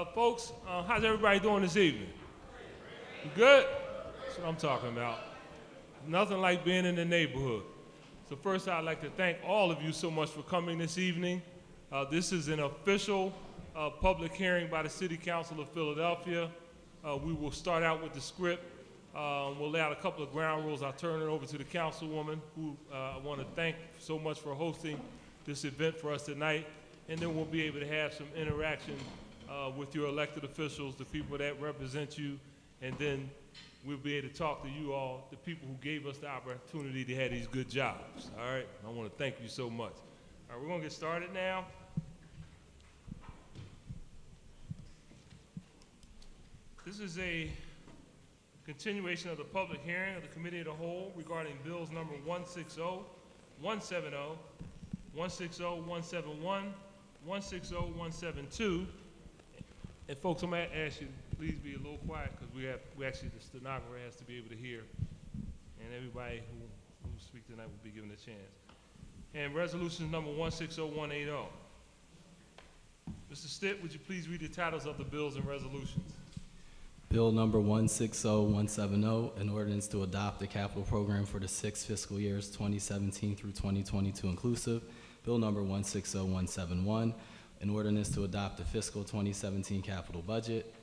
Folks, how's everybody doing this evening? You good? That's what I'm talking about. Nothing like being in the neighborhood. So first, I'd like to thank all of you so much for coming this evening. This is an official public hearing by the City Council of Philadelphia. We will start out with the script. We'll lay out a couple of ground rules. I'll turn it over to the councilwoman, who I want to thank so much for hosting this event for us tonight. And then we'll be able to have some interaction with your elected officials, the people that represent you, and then we'll be able to talk to you all, the people who gave us the opportunity to have these good jobs. All right? I want to thank you so much. All right, we're going to get started now. This is a continuation of the public hearing of the Committee of the Whole regarding bills number 160, 170, 160, 171, 160, 172. And folks, I'm going to ask you, please be a little quiet, because we actually, the stenographer has to be able to hear, and everybody who speaks tonight will be given a chance. And resolution number 160, 180. Mr. Stitt, would you please read the titles of the bills and resolutions? Bill number 160-170, an ordinance to adopt the capital program for the 6 fiscal years 2017 through 2022 inclusive. Bill number 160-171, an ordinance to adopt the fiscal 2017 capital budget.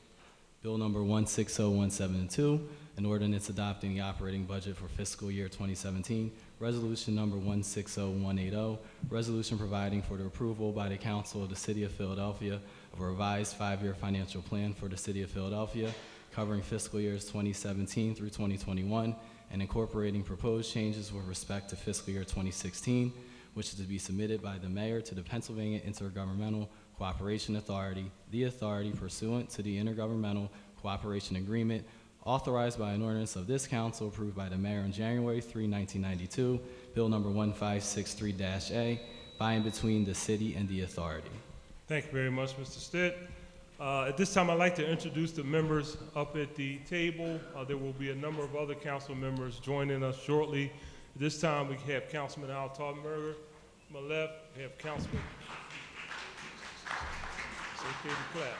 Bill number 160-172, an ordinance adopting the operating budget for fiscal year 2017. Resolution number 160-180, resolution providing for the approval by the Council of the City of Philadelphia of a revised 5-year financial plan for the City of Philadelphia, covering fiscal years 2017 through 2021, and incorporating proposed changes with respect to fiscal year 2016, which is to be submitted by the Mayor to the Pennsylvania Intergovernmental Cooperation Authority, the authority pursuant to the Intergovernmental Cooperation Agreement, authorized by an ordinance of this Council approved by the Mayor on January 3, 1992, Bill number 1563-A, by and between the City and the authority. Thank you very much, Mr. Stitt. At this time, I'd like to introduce the members up at the table. There will be a number of other council members joining us shortly. At this time, we have Councilman Al Taubenberger. To my left, we have Councilman. It's okay to clap.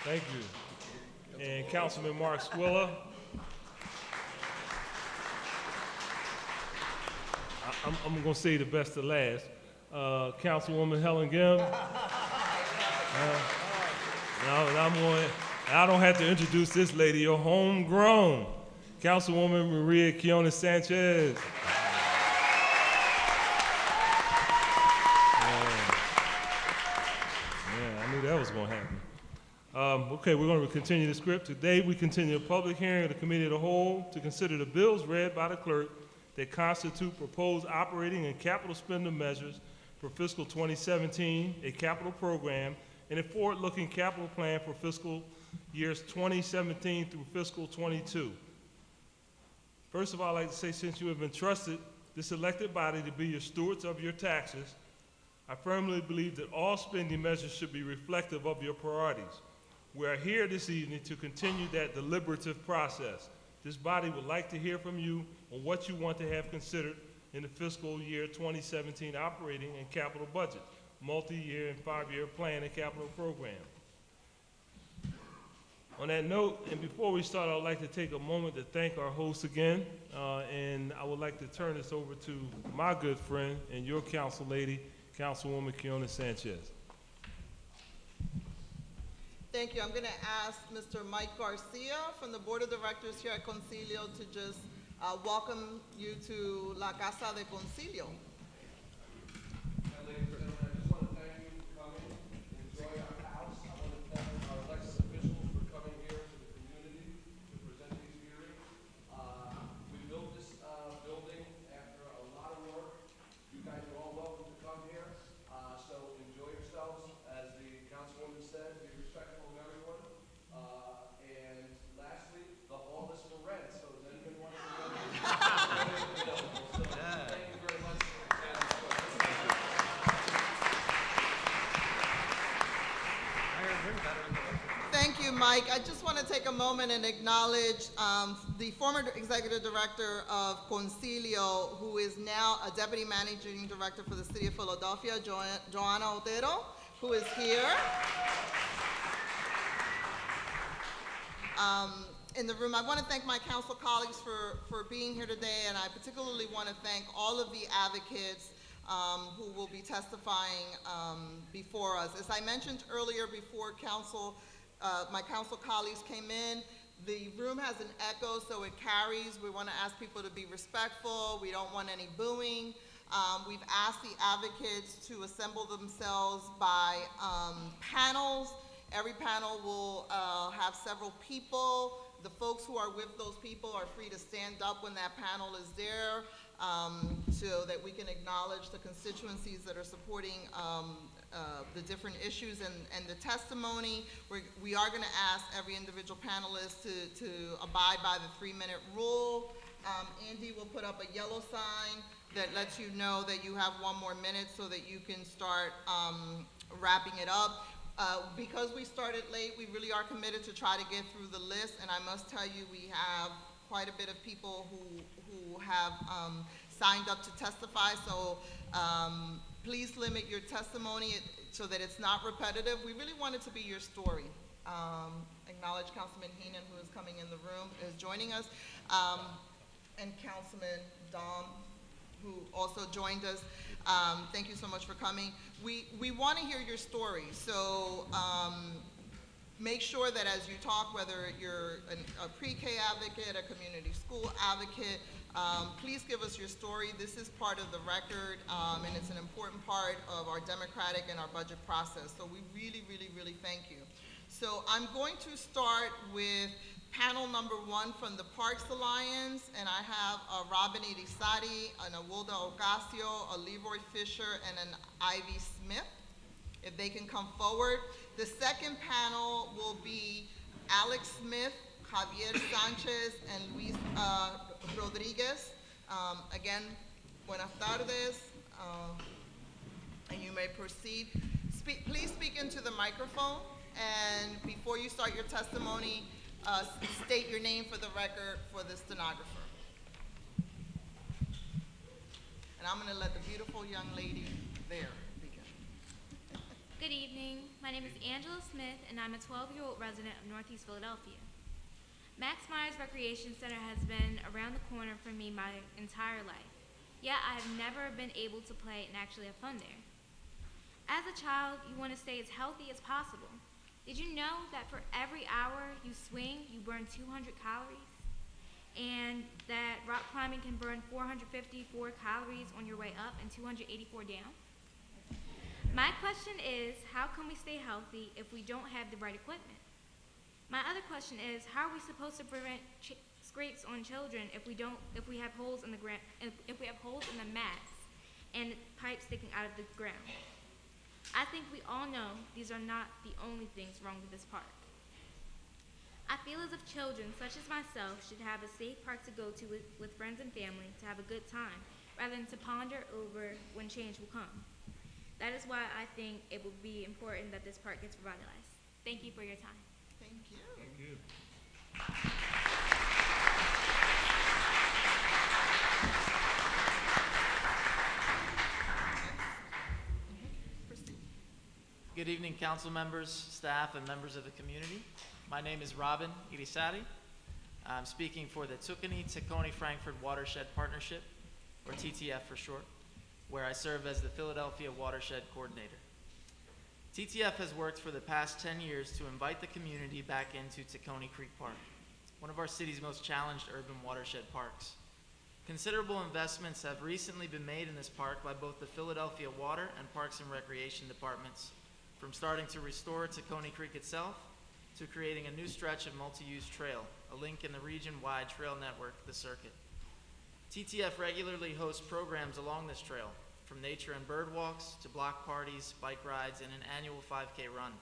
Thank you. And Councilman Mark Squilla. I'm going to say the best to last. Councilwoman Helen Gim. I don't have to introduce this lady, you're homegrown. Councilwoman Maria Quinones-Sanchez. I knew that was going to happen. Okay, we're going to continue the script. Today, we continue a public hearing of the Committee of the Whole to consider the bills read by the clerk that constitute proposed operating and capital spending measures for fiscal 2017, a capital program, and a forward-looking capital plan for fiscal years 2017 through fiscal 22. First of all, I'd like to say, since you have entrusted this elected body to be your stewards of your taxes, I firmly believe that all spending measures should be reflective of your priorities. We are here this evening to continue that deliberative process. This body would like to hear from you on what you want to have considered in the fiscal year 2017 operating and capital budget, multi-year and 5-year plan and capital program. On that note, and before we start, I would like to take a moment to thank our hosts again, and I would like to turn this over to my good friend and your council lady, Councilwoman Quinones-Sanchez. Thank you. I'm going to ask Mr. Mike Garcia from the Board of Directors here at Concilio to just welcome you to La Casa de Concilio. Ladies and gentlemen, I just want to thank you for coming and enjoy our house. I want to thank our elected officials for coming here to the community to present these hearings. We built this building after a lot of work. You guys are all welcome to come here. So enjoy yourselves. As the councilwoman said, be respectful of everyone. And lastly, the hall is for rent. So does anyone want to rent? Thank you very much. Thank you, Mike. I just want to take a moment and acknowledge the former executive director of Concilio, who is now a deputy managing director for the city of Philadelphia, Joanna Otero, who is here. in the room. I want to thank my council colleagues for being here today, and I particularly want to thank all of the advocates who will be testifying before us. As I mentioned earlier before my council colleagues came in, the room has an echo, so it carries. We want to ask people to be respectful. We don't want any booing. We've asked the advocates to assemble themselves by panels. Every panel will have several people. The folks who are with those people are free to stand up when that panel is there so that we can acknowledge the constituencies that are supporting the different issues and the testimony. We are going to ask every individual panelist to abide by the 3-minute rule. Andy will put up a yellow sign that lets you know that you have 1 more minute so that you can start wrapping it up. Because we started late, we really are committed to try to get through the list, and I must tell you we have quite a bit of people who have signed up to testify, so please limit your testimony so that it's not repetitive. We really want it to be your story. Acknowledge Councilman Heenan, who is coming in the room, is joining us, and Councilman Dom, who also joined us. Thank you so much for coming. We want to hear your story, so make sure that as you talk, whether you're a pre-K advocate, a community school advocate, please give us your story. This is part of the record, and it's an important part of our democratic and our budget process, so we really, really, really thank you. So I'm going to start with panel number 1 from the Parks Alliance, and I have a Robin Irizarry, an Awilda Ocasio, a Leroy Fisher, and an Ivy Smith. If they can come forward. The second panel will be Alex Smith, Javier Sanchez, and Luis Rodriguez. Again, buenas tardes, and you may proceed. Please speak into the microphone, and before you start your testimony, state your name for the record for the stenographer. And I'm going to let the beautiful young lady there begin. Good evening. My name is Angela Smith, and I'm a 12-year-old resident of Northeast Philadelphia. Max Myers Recreation Center has been around the corner from me my entire life, yet I have never been able to play and actually have fun there. As a child, you want to stay as healthy as possible. Did you know that for every hour you swing, you burn 200 calories? And that rock climbing can burn 454 calories on your way up and 284 down? My question is, how can we stay healthy if we don't have the right equipment? My other question is, how are we supposed to prevent scrapes on children if we have holes in the mats and pipes sticking out of the ground? I think we all know these are not the only things wrong with this park. I feel as if children, such as myself, should have a safe park to go to with friends and family to have a good time, rather than to ponder over when change will come. That is why I think it will be important that this park gets revitalized. Thank you for your time. Thank you. Thank you. Good evening, council members, staff, and members of the community. My name is Robin Irizarry. I'm speaking for the Tacony-Frankford Watershed Partnership, or TTF for short, where I serve as the Philadelphia Watershed Coordinator. TTF has worked for the past 10 years to invite the community back into Tacony Creek Park, one of our city's most challenged urban watershed parks. Considerable investments have recently been made in this park by both the Philadelphia Water and Parks and Recreation departments, from starting to restore Tacony Creek itself to creating a new stretch of multi-use trail, a link in the region-wide trail network, the Circuit. TTF regularly hosts programs along this trail, from nature and bird walks to block parties, bike rides, and an annual 5K run.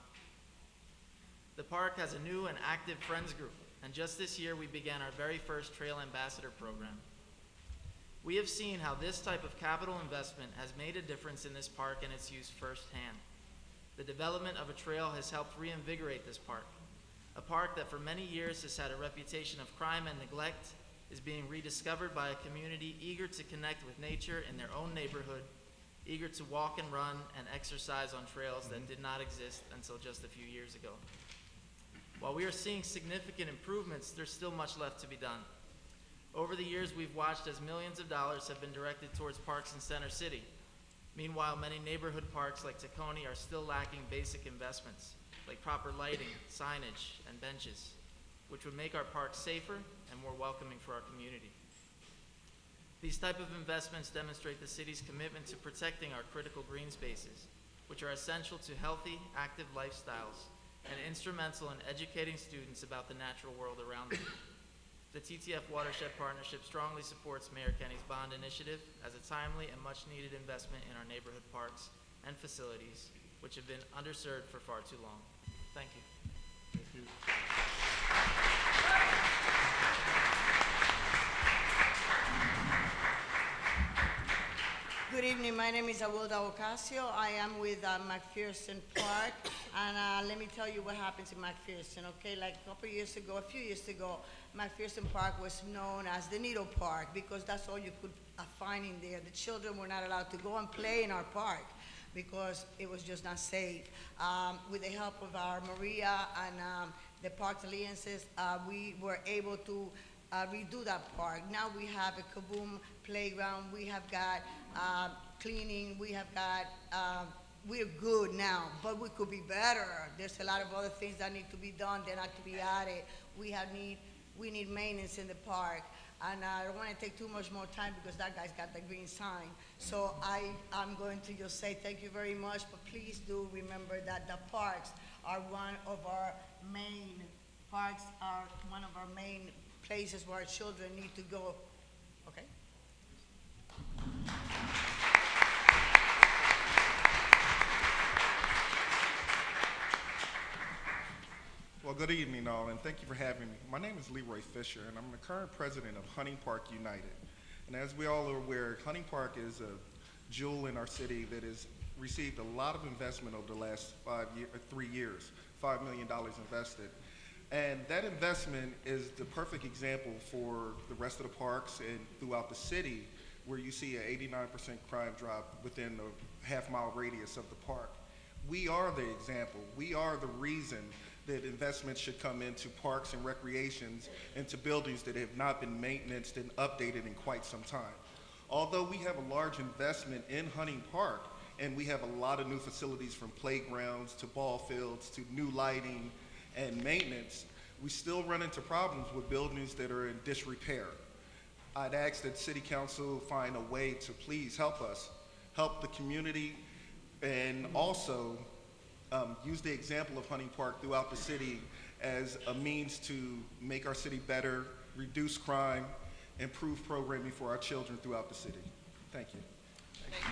The park has a new and active Friends group, and just this year we began our very first Trail Ambassador program. We have seen how this type of capital investment has made a difference in this park and its use firsthand. The development of a trail has helped reinvigorate this park. A park that for many years has had a reputation of crime and neglect is being rediscovered by a community eager to connect with nature in their own neighborhood, eager to walk and run and exercise on trails that did not exist until just a few years ago. While we are seeing significant improvements, there's still much left to be done. Over the years, we've watched as millions of dollars have been directed towards parks in Center City. Meanwhile, many neighborhood parks like Tacony are still lacking basic investments, like proper lighting, signage, and benches, which would make our parks safer and more welcoming for our community. These type of investments demonstrate the city's commitment to protecting our critical green spaces, which are essential to healthy, active lifestyles and instrumental in educating students about the natural world around them. The TTF Watershed Partnership strongly supports Mayor Kenny's bond initiative as a timely and much-needed investment in our neighborhood parks and facilities, which have been underserved for far too long. Thank you. Thank you. Good evening, my name is Awilda Ocasio. I am with McPherson Park, and let me tell you what happens in McPherson, okay? Like a few years ago, McPherson Park was known as the Needle Park because that's all you could find in there. The children were not allowed to go and play in our park because it was just not safe. With the help of our Maria and the Parks Alliances, we were able to redo that park. Now we have a Kaboom playground, we have got cleaning, we have got, we're good now, but we could be better. There's a lot of other things that need to be done, that have to be added. We need maintenance in the park. And I don't want to take too much more time because that guy's got the green sign. So I'm going to just say thank you very much, but please do remember that the parks are one of our main places where our children need to go. Okay? Well, good evening, all, and thank you for having me. My name is Leroy Fisher, and I'm the current president of Hunting Park United. And as we all are aware, Hunting Park is a jewel in our city that has received a lot of investment over the last 3 years, $5 million invested. And that investment is the perfect example for the rest of the parks and throughout the city, where you see an 89% crime drop within a half-mile radius of the park. We are the example. We are the reason that investments should come into parks and recreations, into buildings that have not been maintained and updated in quite some time. Although we have a large investment in Hunting Park, and we have a lot of new facilities from playgrounds to ball fields to new lighting and maintenance, we still run into problems with buildings that are in disrepair. I'd ask that City Council find a way to please help us, help the community, and also use the example of Hunting Park throughout the city as a means to make our city better, reduce crime, improve programming for our children throughout the city. Thank you. Thank you.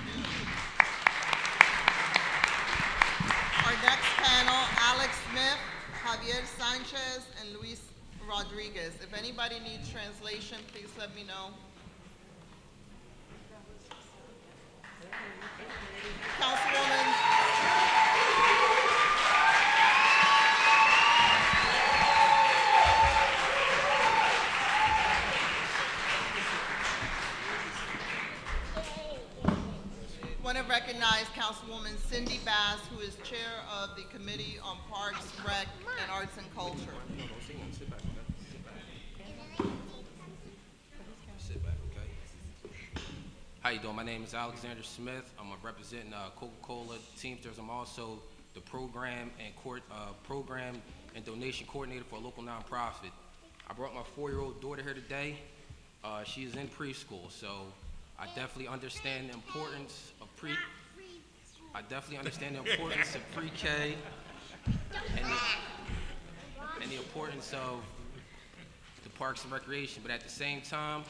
Our next panel, Alex Smith, Javier Sanchez, and Luis Rodriguez. If anybody needs translation, please let me know. Councilwoman. I want to recognize Councilwoman Cindy Bass, who is chair of the Committee on Parks, Rec, and Arts and Culture. Sit back, okay? How you doing? My name is Alexander Smith. I'm representing Coca-Cola Teamsters. I'm also the program and donation coordinator for a local nonprofit. I brought my 4-year-old daughter here today. She is in preschool, so I definitely understand the importance of pre-K and the importance of the parks and recreation. But at the same time,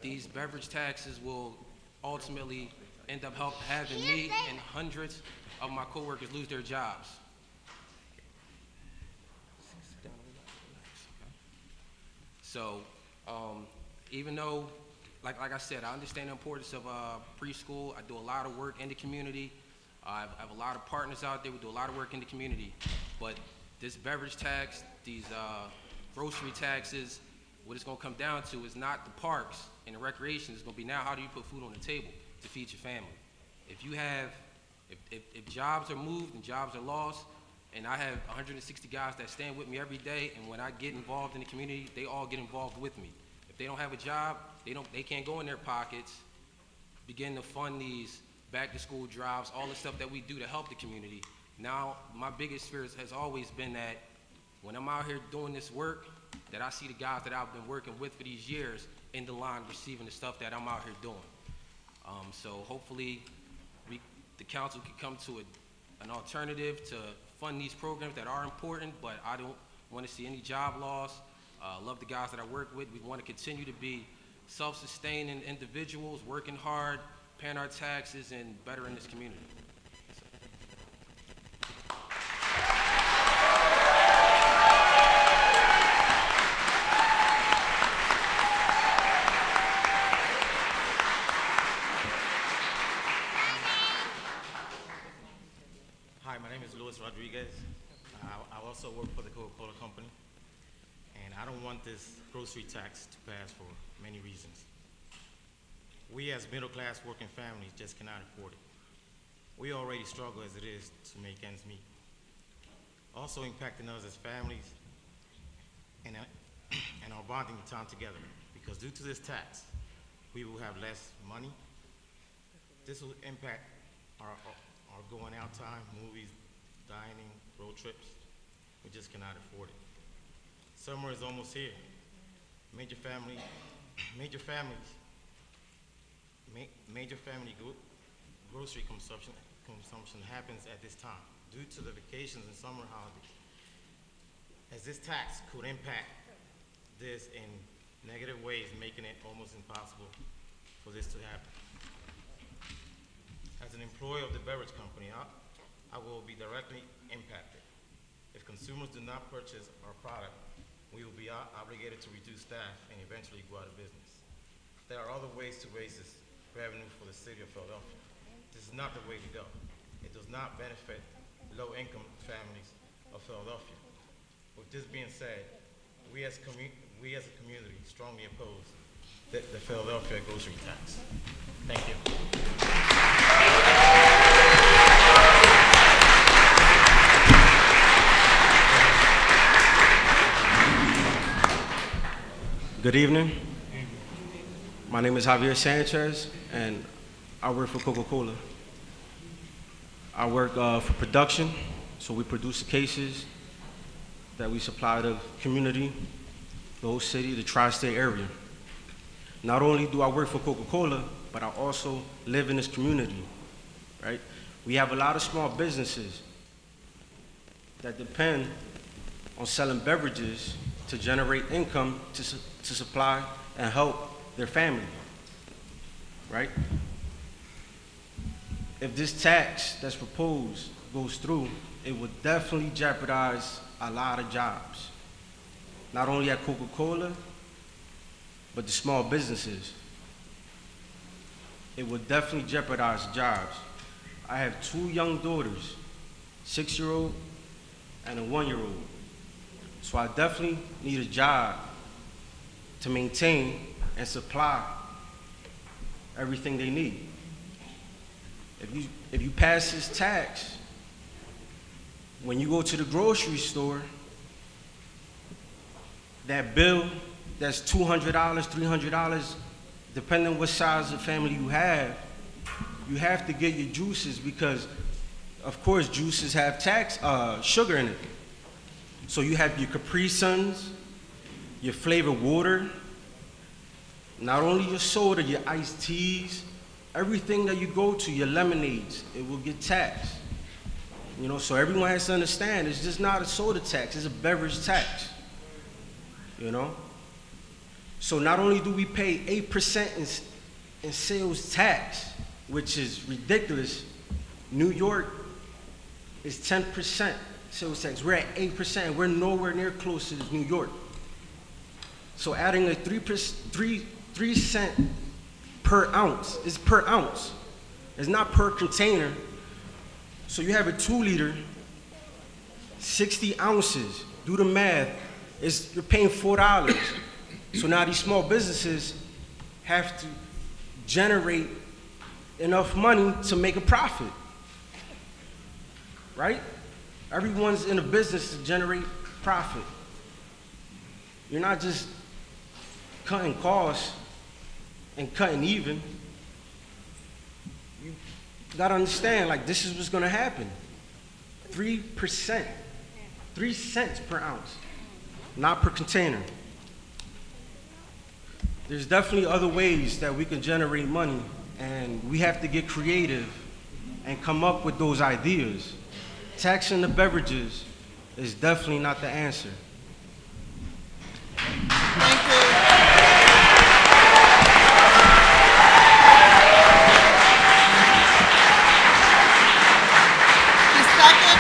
these beverage taxes will ultimately end up having me and hundreds of my coworkers lose their jobs. So, even though, like I said, I understand the importance of preschool. I do a lot of work in the community. I have a lot of partners out there. We do a lot of work in the community. But this beverage tax, these grocery taxes, what it's going to come down to is not the parks and the recreation. It's going to be now, how do you put food on the table to feed your family? If you have, if jobs are moved and jobs are lost, And I have 160 guys that stand with me every day, and when I get involved in the community, they all get involved with me. If they don't have a job, they can't go in their pockets, begin to fund these back-to-school drives, all the stuff that we do to help the community. Now, my biggest fear has always been that when I'm out here doing this work, that I see the guys that I've been working with for these years in the line receiving the stuff that I'm out here doing. So hopefully the council can come to an alternative to fund these programs that are important, but I don't want to see any job loss. Love the guys that I work with. We want to continue to be self-sustaining individuals, working hard, paying our taxes, and bettering this community. Hi, my name is Luis Rodriguez. I also work for the Coca-Cola Company, and I don't want this grocery tax to pass for many reasons. We as middle-class working families just cannot afford it. We already struggle as it is to make ends meet. Also impacting us as families and our bonding time together, because due to this tax, we will have less money. This will impact our going out time, movies, dining, road trips. We just cannot afford it. Summer is almost here. Major family grocery consumption happens at this time due to the vacations and summer holidays. As this tax could impact this in negative ways, making it almost impossible for this to happen. As an employee of the beverage company, I will be directly impacted. If consumers do not purchase our product, we will be obligated to reduce staff and eventually go out of business. There are other ways to raise this revenue for the city of Philadelphia. This is not the way to go. It does not benefit low-income families of Philadelphia. With this being said, we as a community strongly oppose the Philadelphia grocery tax. Thank you. Good evening. My name is Javier Sanchez, and I work for Coca-Cola. I work for production, so we produce the cases that we supply the community, the whole city, the tri-state area. Not only do I work for Coca-Cola, but I also live in this community, right? We have a lot of small businesses that depend on selling beverages to generate income to supply and help their family, right? If this tax that's proposed goes through, it would definitely jeopardize a lot of jobs. Not only at Coca-Cola, but the small businesses. It would definitely jeopardize jobs. I have two young daughters, 6-year-old and a 1-year-old. So I definitely need a job to maintain and supply everything they need. If you pass this tax, when you go to the grocery store, that bill that's $200, $300, depending on what size of family you have to get your juices because, of course, juices have sugar in it. So you have your Capri Suns, your flavored water, not only your soda, your iced teas, everything that you go to, your lemonades, it will get taxed. You know, so everyone has to understand it's just not a soda tax, it's a beverage tax. You know? So not only do we pay 8% in sales tax, which is ridiculous, New York is 10% sales tax. We're at 8%, we're nowhere near close to New York. So adding a 3 cent per ounce, is per ounce. It's not per container. So you have a 2-liter, 60 ounces. Do the math. You're paying $4. So now these small businesses have to generate enough money to make a profit, right? Everyone's in a business to generate profit. You're not just cutting costs and cutting even. You gotta understand, like, this is what's gonna happen. 3%, 3 cents per ounce, not per container. There's definitely other ways that we can generate money, and we have to get creative and come up with those ideas. Taxing the beverages is definitely not the answer. Thank you. The second.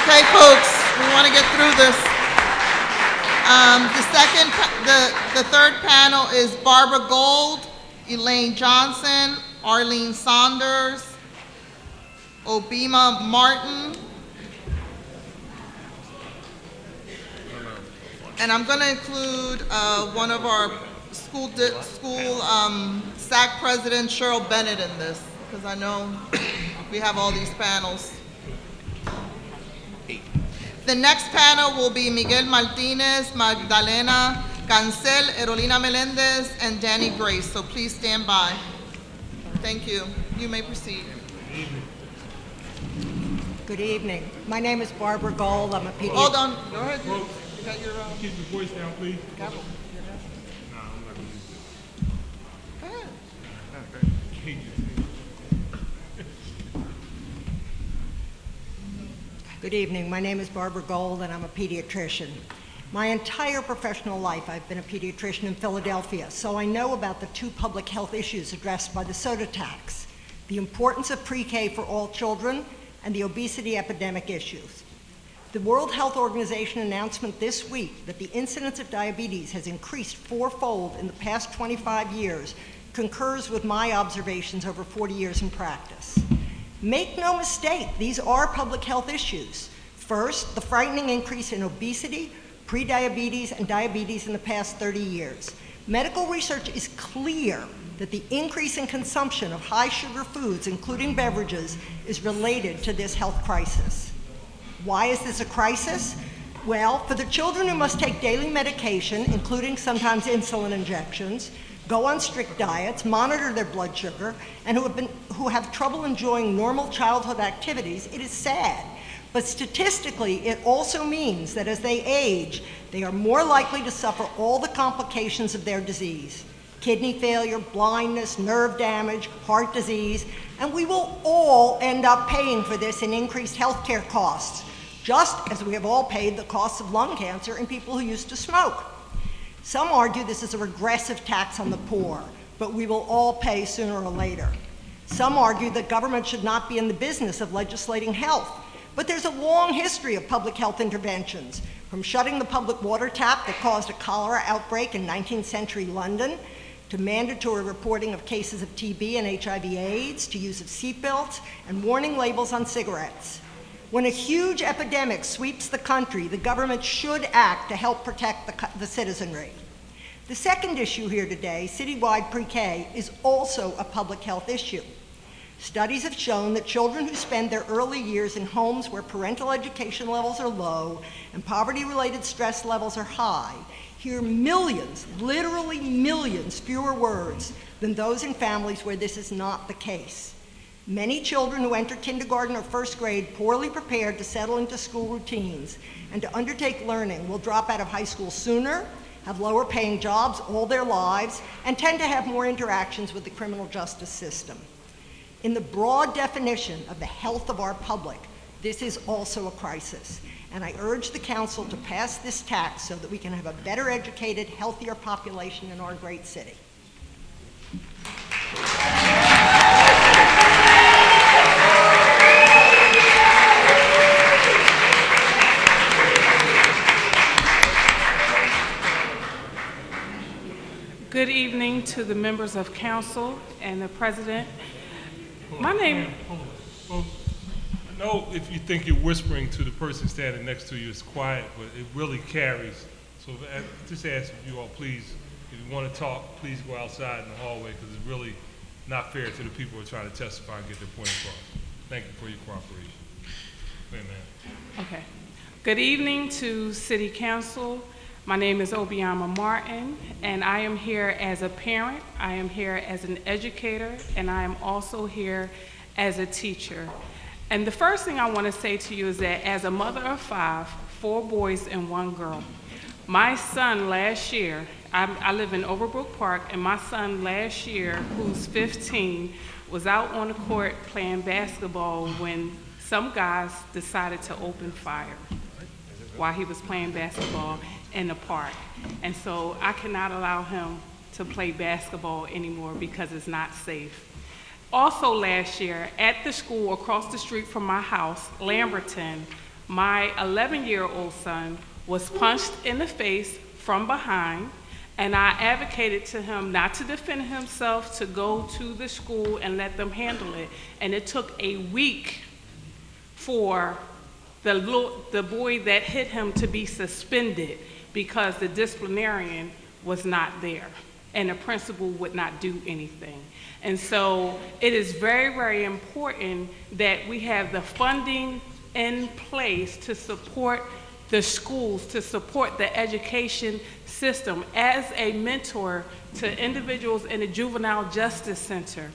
Okay, folks, we want to get through this. The third panel is Barbara Gold, Elaine Johnson, Arlene Saunders, Obima Martin, and I'm going to include one of our school SAC president, Cheryl Bennett, in this, because I know we have all these panels. The next panel will be Miguel Martinez, Magdalena Cancel, Erolina Melendez, and Danny Grace, so please stand by. Thank you. You may proceed. Good evening. My name is Barbara Gold. I'm a pediatrician. Hold on. Go ahead. You got your, Keep your voice down, please. gavel. Nah, I'm not gonna use Go ahead. it. Can't use it. Good evening. My name is Barbara Gold, and I'm a pediatrician. My entire professional life, I've been a pediatrician in Philadelphia, so I know about the 2 public health issues addressed by the soda tax: the importance of pre-K for all children and the obesity epidemic issues. The World Health Organization announcement this week that the incidence of diabetes has increased 4-fold in the past 25 years concurs with my observations over 40 years in practice. Make no mistake, these are public health issues. First, the frightening increase in obesity, prediabetes, and diabetes in the past 30 years. Medical research is clear that the increase in consumption of high-sugar foods, including beverages, is related to this health crisis. Why is this a crisis? Well, for the children who must take daily medication, including sometimes insulin injections, go on strict diets, monitor their blood sugar, and who have trouble enjoying normal childhood activities, it is sad. But statistically, it also means that as they age, they are more likely to suffer all the complications of their disease: kidney failure, blindness, nerve damage, heart disease, and we will all end up paying for this in increased healthcare costs, just as we have all paid the costs of lung cancer in people who used to smoke. Some argue this is a regressive tax on the poor, but we will all pay sooner or later. Some argue that government should not be in the business of legislating health, but there's a long history of public health interventions, from shutting the public water tap that caused a cholera outbreak in 19th century London, to mandatory reporting of cases of TB and HIV/AIDS, to use of seatbelts, and warning labels on cigarettes. When a huge epidemic sweeps the country, the government should act to help protect the citizenry. The second issue here today, citywide pre-K, is also a public health issue. Studies have shown that children who spend their early years in homes where parental education levels are low and poverty-related stress levels are high hear millions, literally millions, fewer words than those in families where this is not the case. Many children who enter kindergarten or first grade poorly prepared to settle into school routines and to undertake learning will drop out of high school sooner, have lower paying jobs all their lives, and tend to have more interactions with the criminal justice system. In the broad definition of the health of our public, this is also a crisis, and I urge the council to pass this tax so that we can have a better educated, healthier population in our great city. Good evening to the members of council and the president. My name... I know if you think you're whispering to the person standing next to you, it's quiet, but it really carries. So just ask if you all please, if you want to talk, please go outside in the hallway, because it's really not fair to the people who are trying to testify and get their point across. Thank you for your cooperation. Wait a minute. Okay. Good evening to City Council. My name is Obiama Martin, and I am here as a parent, I am here as an educator, and I am also here as a teacher. And the first thing I want to say to you is that as a mother of 5, 4 boys and 1 girl, my son last year, I live in Overbrook Park, and my son last year, who's 15, was out on the court playing basketball when some guys decided to open fire while he was playing basketball in the park. And so I cannot allow him to play basketball anymore because it's not safe. Also last year, at the school across the street from my house, Lamberton, my 11-year-old son was punched in the face from behind, and I advocated to him not to defend himself, to go to the school and let them handle it. And it took a week for the boy that hit him to be suspended because the disciplinarian was not there and the principal would not do anything. And so it is very, very important that we have the funding in place to support the schools, to support the education system. As a mentor to individuals in the Juvenile Justice Center,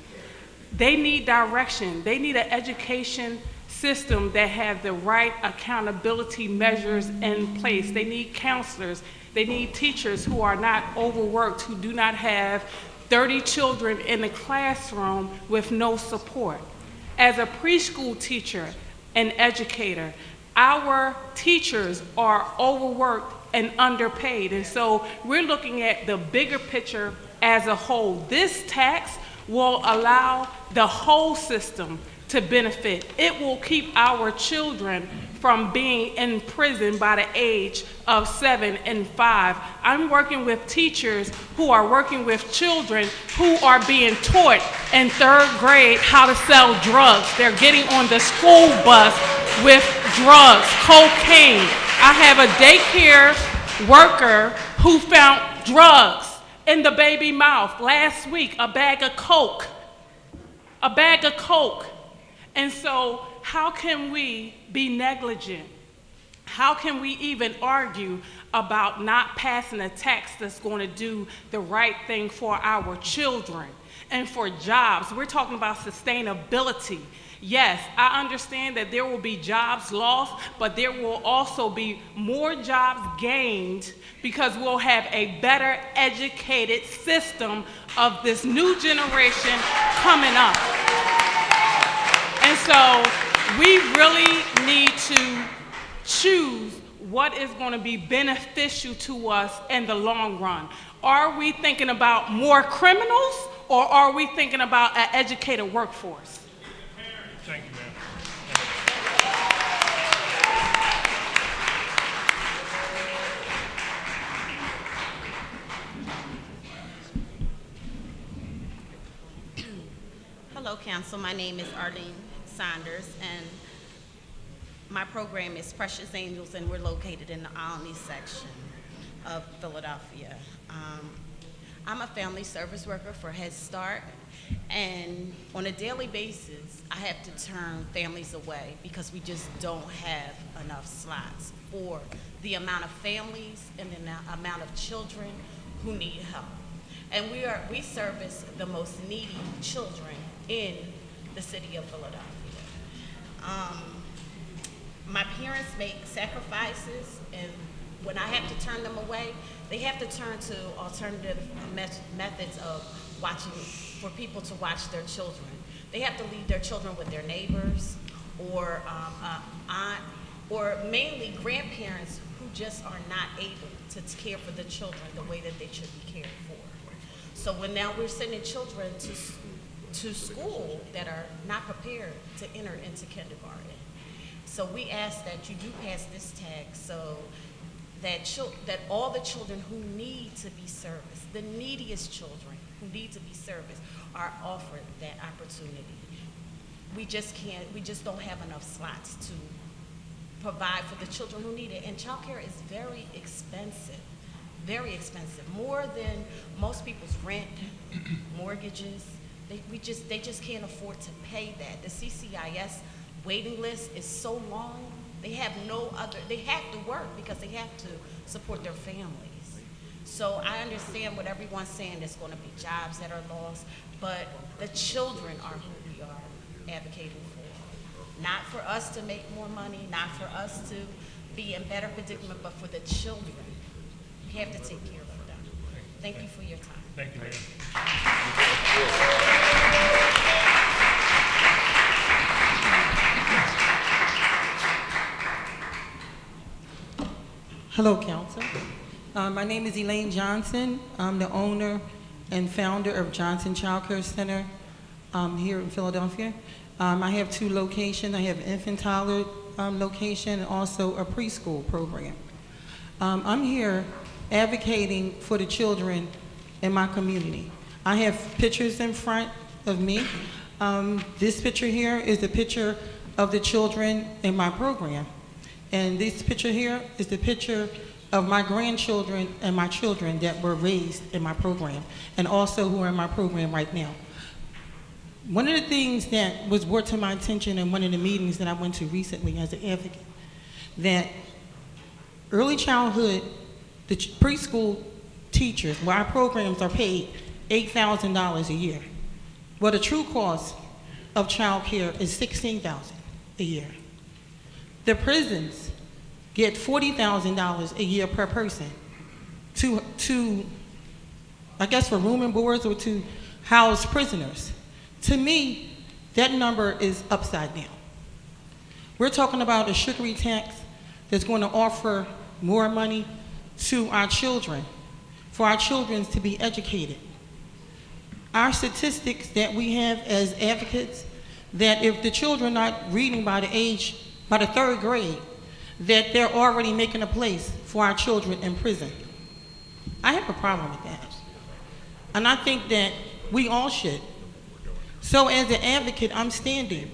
they need direction. They need an education system that have the right accountability measures in place. They need counselors. They need teachers who are not overworked, who do not have 30 children in the classroom with no support. As a preschool teacher and educator, our teachers are overworked and underpaid. And so we're looking at the bigger picture as a whole. This tax will allow the whole system to benefit. It will keep our children from being in prison by the age of 7 and 5. I'm working with teachers who are working with children who are being taught in 3rd grade how to sell drugs. They're getting on the school bus with drugs, cocaine. I have a daycare worker who found drugs in the baby mouth last week, a bag of Coke. And so how can we be negligent? How can we even argue about not passing a tax that's going to do the right thing for our children and for jobs? We're talking about sustainability. Yes, I understand that there will be jobs lost, but there will also be more jobs gained because we'll have a better educated system of this new generation coming up. And so we really need to choose what is going to be beneficial to us in the long run. Are we thinking about more criminals, or are we thinking about an educated workforce? Thank you, ma'am. Hello, Council. My name is Arlene Saunders, and my program is Precious Angels, and we're located in the Olney section of Philadelphia. I'm a family service worker for Head Start, and on a daily basis, I have to turn families away because we just don't have enough slots for the amount of families and the amount of children who need help. And we service the most needy children in the city of Philadelphia. My parents make sacrifices, and when I have to turn them away, they have to turn to alternative methods of watching, for people to watch their children. They have to leave their children with their neighbors or aunt, or mainly grandparents who just are not able to care for the children the way that they should be cared for. So when now we're sending children to school that are not prepared to enter into kindergarten. So we ask that you do pass this tax so that all the children who need to be serviced, the neediest children who need to be serviced, are offered that opportunity. We just don't have enough slots to provide for the children who need it. And childcare is very expensive, more than most people's rent, mortgages, they just can't afford to pay that. The CCIS waiting list is so long. They have to work because they have to support their families. So I understand what everyone's saying, there's gonna be jobs that are lost, but the children are who we are advocating for. Not for us to make more money, not for us to be in better predicament, but for the children. We have to take care of them. Thank you for your time. Thank you, ma'am. Hello, Council. My name is Elaine Johnson. I'm the owner and founder of Johnson Child Care Center here in Philadelphia. I have 2 locations. I have an infant toddler location and also a preschool program. I'm here advocating for the children in my community. I have pictures in front of me. This picture here is a picture of the children in my program. And this picture here is the picture of my grandchildren and my children that were raised in my program, and also who are in my program right now. One of the things that was brought to my attention in one of the meetings that I went to recently as an advocate, that early childhood, the preschool teachers, where our programs are paid $8,000 a year. Well, the true cost of child care is $16,000 a year. The prisons get $40,000 a year per person to, I guess, for room and boards or to house prisoners. To me, that number is upside down. We're talking about a sugary tax that's going to offer more money to our children, for our children to be educated. Our statistics that we have as advocates, that if the children are not reading by the 3rd grade, that they're already making a place for our children in prison. I have a problem with that. And I think that we all should. So as an advocate, I'm standing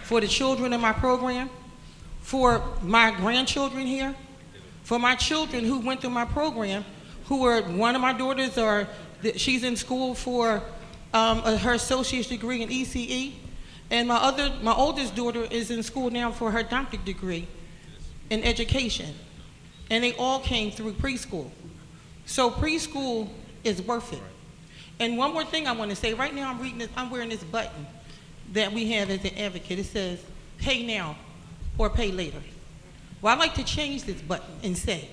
for the children in my program, for my grandchildren here, for my children who went through my program, who are, one of my daughters she's in school for her associate's degree in ECE, and my oldest daughter is in school now for her doctorate degree in education. And they all came through preschool. So preschool is worth it. And one more thing I want to say, right now I'm wearing this button that we have as an advocate. It says, pay now or pay later. Well, I'd like to change this button and say,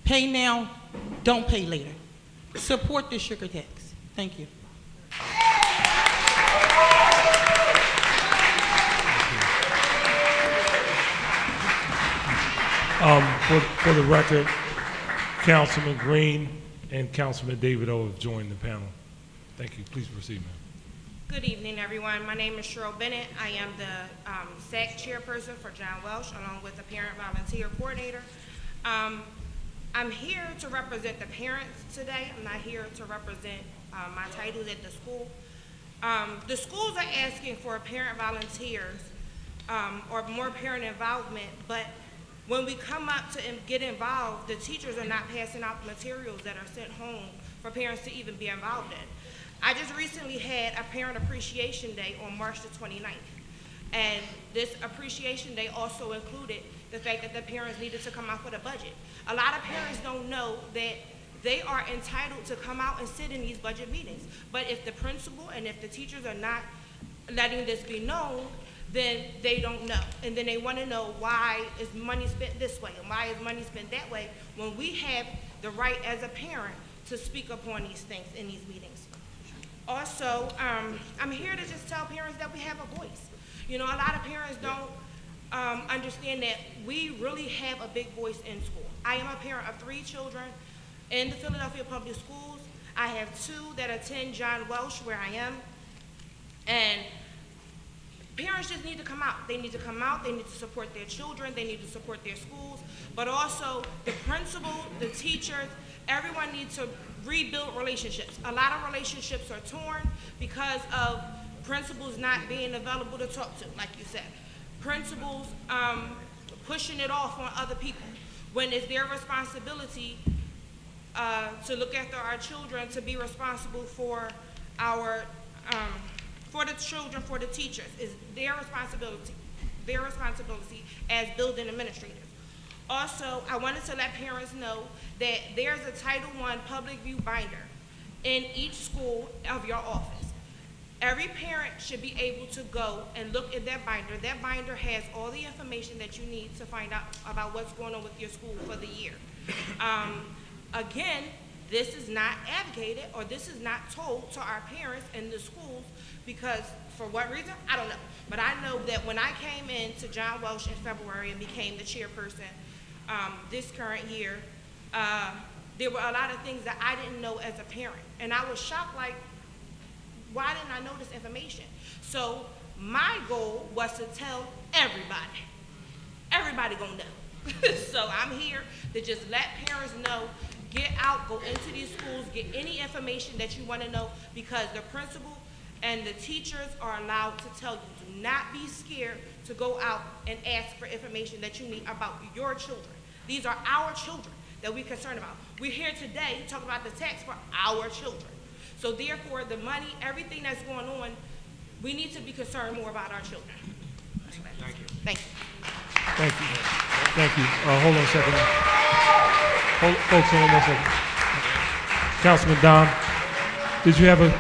pay now, don't pay later. Support the sugar tax. Thank you. For the record, Councilman Green and Councilman David O have joined the panel. Thank you. Please proceed, ma'am. Good evening, everyone. My name is Cheryl Bennett. I am the SAC chairperson for John Welsh, along with the parent volunteer coordinator. I'm here to represent the parents today. I'm not here to represent my titles at the school. The schools are asking for parent volunteers or more parent involvement, but when we come up to get involved, the teachers are not passing out the materials that are sent home for parents to even be involved in. I just recently had a Parent Appreciation Day on March the 29th. And this Appreciation Day also included the fact that the parents needed to come out with a budget. A lot of parents don't know that they are entitled to come out and sit in these budget meetings. But if the principal and if the teachers are not letting this be known, then they don't know. And then they want to know, why is money spent this way and why is money spent that way, when we have the right as a parent to speak upon these things in these meetings. Also, I'm here to just tell parents that we have a voice. You know, a lot of parents don't understand that we really have a big voice in school. I am a parent of 3 children in the Philadelphia Public Schools. I have 2 that attend John Welsh, where I am. And parents just need to come out. They need to come out, they need to support their children, they need to support their schools, but also the principal, the teachers, everyone needs to rebuild relationships. A lot of relationships are torn because of principals not being available to talk to, like you said. Principals pushing it off on other people when it's their responsibility to look after our children, to be responsible for our for the children, for the teachers, is their responsibility as building administrators. Also, I wanted to let parents know that there's a Title I public view binder in each school of your office. Every parent should be able to go and look at that binder. That binder has all the information that you need to find out about what's going on with your school for the year. Again, this is not advocated or this is not told to our parents in the schools because for what reason, I don't know. But I know that when I came in to John Welsh in February and became the chairperson this current year, there were a lot of things that I didn't know as a parent. And I was shocked, like, why didn't I know this information? So my goal was to tell everybody. Everybody gonna know. So I'm here to just let parents know, get out, go into these schools, get any information that you wanna know because the principal and the teachers are allowed to tell you. Do not be scared to go out and ask for information that you need about your children. These are our children that we're concerned about. We're here today talking about the tax for our children. So therefore, the money, everything that's going on, we need to be concerned more about our children. Thank you. Thank you. Thank you. Thank you. Hold on a second. Hold on one second. Councilman Dom, did you have a...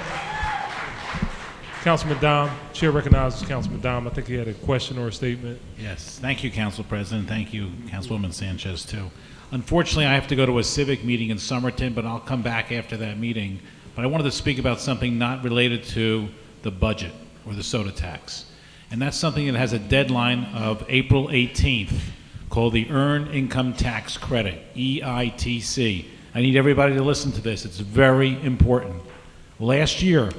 Councilman Dom, Chair recognizes Councilman Dom. I think he had a question or a statement. Yes, thank you, Council President. Thank you, Councilwoman Sanchez, too. Unfortunately, I have to go to a civic meeting in Somerton, but I'll come back after that meeting. But I wanted to speak about something not related to the budget or the soda tax. And that's something that has a deadline of April 18th called the Earned Income Tax Credit, EITC. I need everybody to listen to this. It's very important. Last year,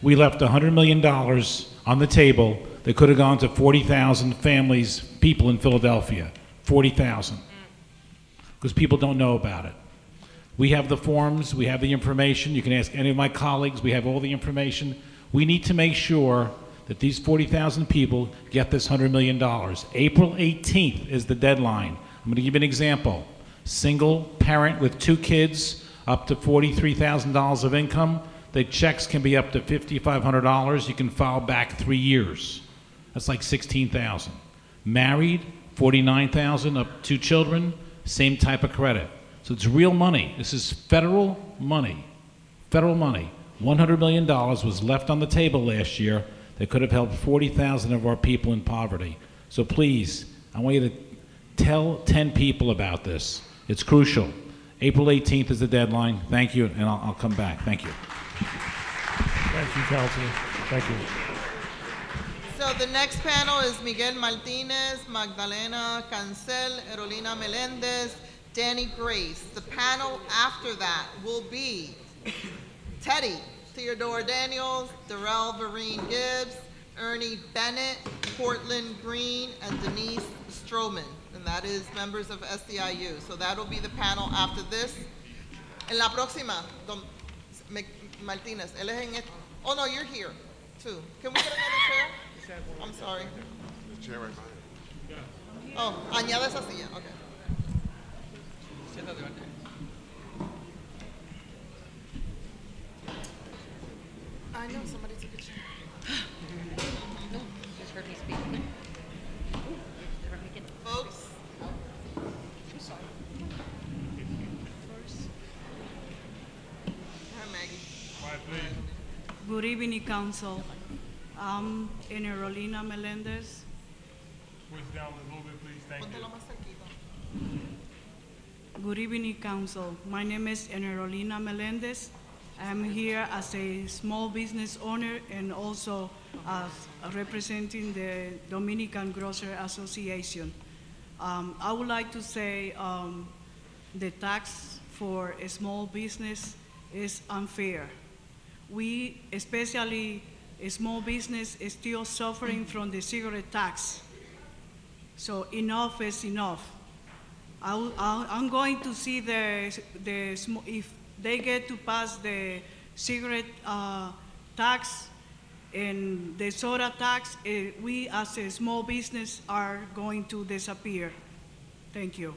we left $100 million on the table that could have gone to 40,000 families, people in Philadelphia. 40,000. Because people don't know about it. We have the forms, we have the information. You can ask any of my colleagues, we have all the information. We need to make sure that these 40,000 people get this $100 million. April 18th is the deadline. I'm going to give you an example. Single parent with 2 kids, up to $43,000 of income. The checks can be up to $5,500. You can file back 3 years. That's like $16,000. Married, $49,000, up 2 children, same type of credit. So it's real money. This is federal money. Federal money. $100 million was left on the table last year that could have helped 40,000 of our people in poverty. So please, I want you to tell 10 people about this. It's crucial. April 18th is the deadline. Thank you, and I'll come back. Thank you. Thank you, Councilman. Thank you. So the next panel is Miguel Martinez, Magdalena Cancel, Erolina Melendez, Danny Grace. The panel after that will be Teddy Theodore Daniels, Darrell Vereen Gibbs, Ernie Bennett, Portland Green, and Denise Stroman. And that is members of SDIU. So that'll be the panel after this. En la próxima, Don Martinez. Él es en oh no, you're here too. Can we get another chair? I'm sorry. The chair right behind you. Oh, añade esa silla. Okay. I know somebody took a chair. No, just heard me speak. Folks. I'm sorry. Hi, Maggie. Quiet, please. Good evening, Council. I'm Erolina Melendez. Push down a little bit, please. Thank you. Good evening, Council. My name is Erolina Melendez. I'm here as a small business owner and also as representing the Dominican Grocer Association. I would like to say the tax for a small business is unfair. We, especially a small business, is still suffering from the cigarette tax. So enough is enough. I'm going to see if they get to pass the cigarette tax and the soda tax, we as a small business are going to disappear. Thank you.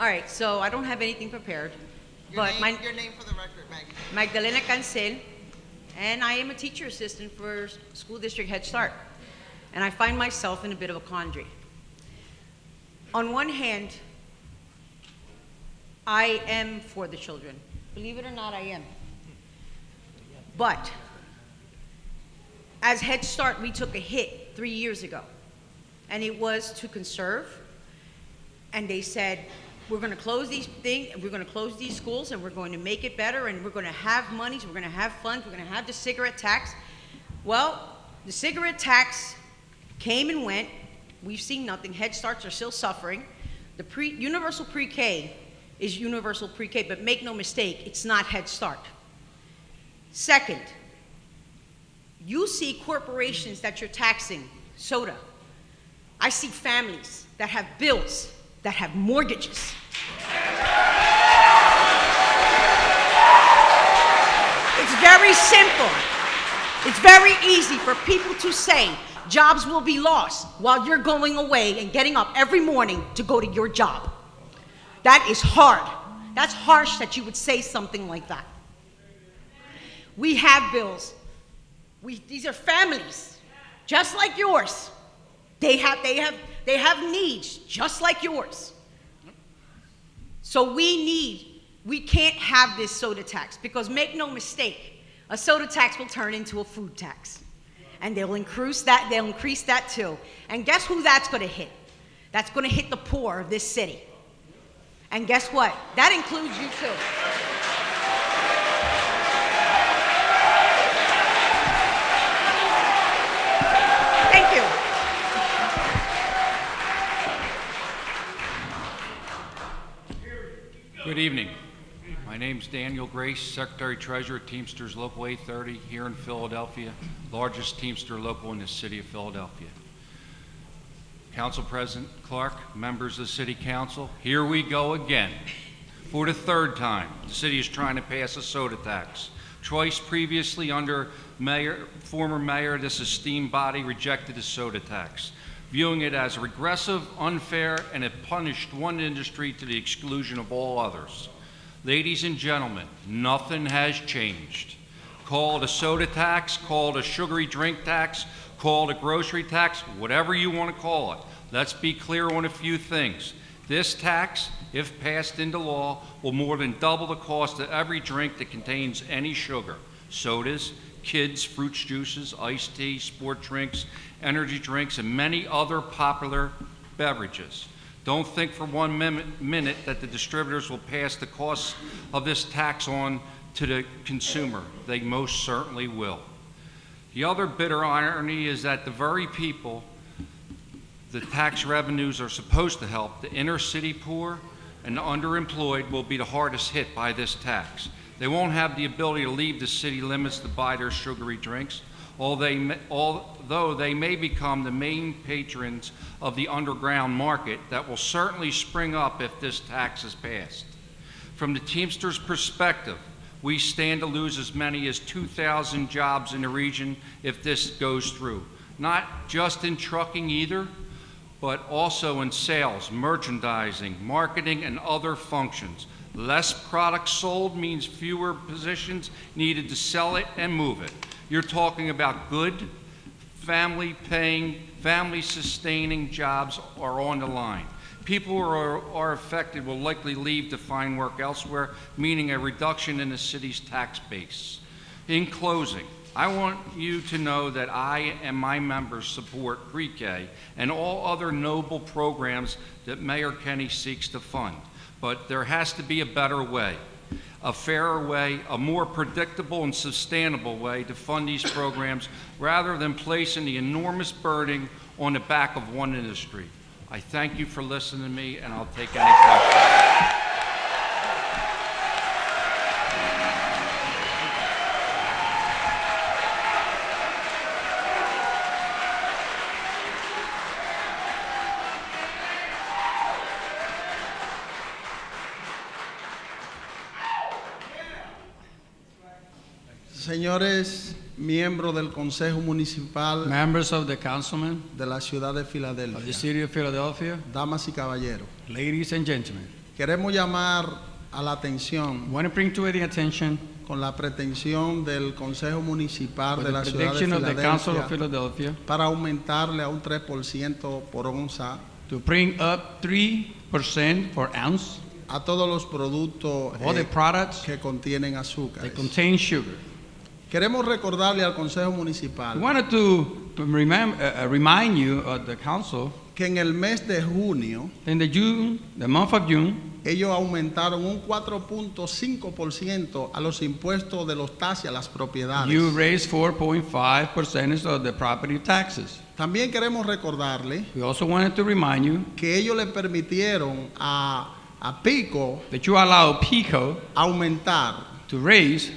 All right, so I don't have anything prepared. Your name for the record, Maggie. Magdalena Cancel, and I am a teacher assistant for School District Head Start. And I find myself in a bit of a quandary. On one hand, I am for the children. Believe it or not, I am. But as Head Start, we took a hit 3 years ago, and it was to conserve. And they said, we're going to close these things, we're going to close these schools, and we're going to make it better, and we're going to have monies, we're going to have funds, we're going to have the cigarette tax. Well, the cigarette tax came and went. We've seen nothing. Head Starts are still suffering. The universal pre-K is universal pre-K, but make no mistake, it's not Head Start. Second, you see corporations that you're taxing, soda. I see families that have bills, that have mortgages. It's very simple. It's very easy for people to say jobs will be lost while you're going away and getting up every morning to go to your job. That is hard. That's harsh that you would say something like that. We have bills. These are families, just like yours. They have needs, just like yours. So we can't have this soda tax, because make no mistake, a soda tax will turn into a food tax. And they'll increase that too. And guess who that's gonna hit? That's gonna hit the poor of this city. And guess what? That includes you too. Thank you. Good evening. My name's Daniel Grace, Secretary-Treasurer, Teamsters Local 830 here in Philadelphia, largest Teamster local in the city of Philadelphia. Council President Clark, members of the City Council, here we go again. For the third time, the city is trying to pass a soda tax. Twice previously under former mayor, this esteemed body rejected the soda tax, viewing it as regressive, unfair, and it punished one industry to the exclusion of all others. Ladies and gentlemen, nothing has changed. Call it a soda tax, call it a sugary drink tax, call it a grocery tax, whatever you want to call it. Let's be clear on a few things. This tax, if passed into law, will more than double the cost of every drink that contains any sugar. Sodas, kids, fruit juices, iced tea, sport drinks, energy drinks, and many other popular beverages. Don't think for one minute that the distributors will pass the costs of this tax on to the consumer. They most certainly will. The other bitter irony is that the very people the tax revenues are supposed to help, the inner city poor and the underemployed, will be the hardest hit by this tax. They won't have the ability to leave the city limits to buy their sugary drinks, although they may become the main patrons of the underground market that will certainly spring up if this tax is passed. From the Teamsters' perspective, we stand to lose as many as 2,000 jobs in the region if this goes through. Not just in trucking either, but also in sales, merchandising, marketing, and other functions. Less product sold means fewer positions needed to sell it and move it. You're talking about good, family-paying, family-sustaining jobs are on the line. People who are affected will likely leave to find work elsewhere, meaning a reduction in the city's tax base. In closing, I want you to know that I and my members support pre-K and all other noble programs that Mayor Kenny seeks to fund. But there has to be a better way, a fairer way, a more predictable and sustainable way to fund these programs rather than placing the enormous burden on the back of one industry. I thank you for listening to me, and I'll take any questions. Señores miembros del Consejo Municipal, members of the councilman de la ciudad de of the Filadelfia, city of Philadelphia, damas y caballeros, ladies and gentlemen, Queremos llamar a la atención want to bring to the attention con la pretensión del Consejo Municipal with de the la Ciudad de prediction of the Council of Filadelfia Philadelphia para aumentarle a un 3% por onza to bring up 3% per ounce a todos los productos all the products que contienen azúcar. that contain sugar. Queremos recordarle al Consejo Municipal We wanted to remind you of the council que en el mes de junio in the month of June, ellos aumentaron un 4.5% a los impuestos de los taxis a las propiedades. you raised 4.5% of the property taxes. También queremos recordarle We also wanted to remind you que ellos le permitieron a Pico that you allow PICO aumentar to raise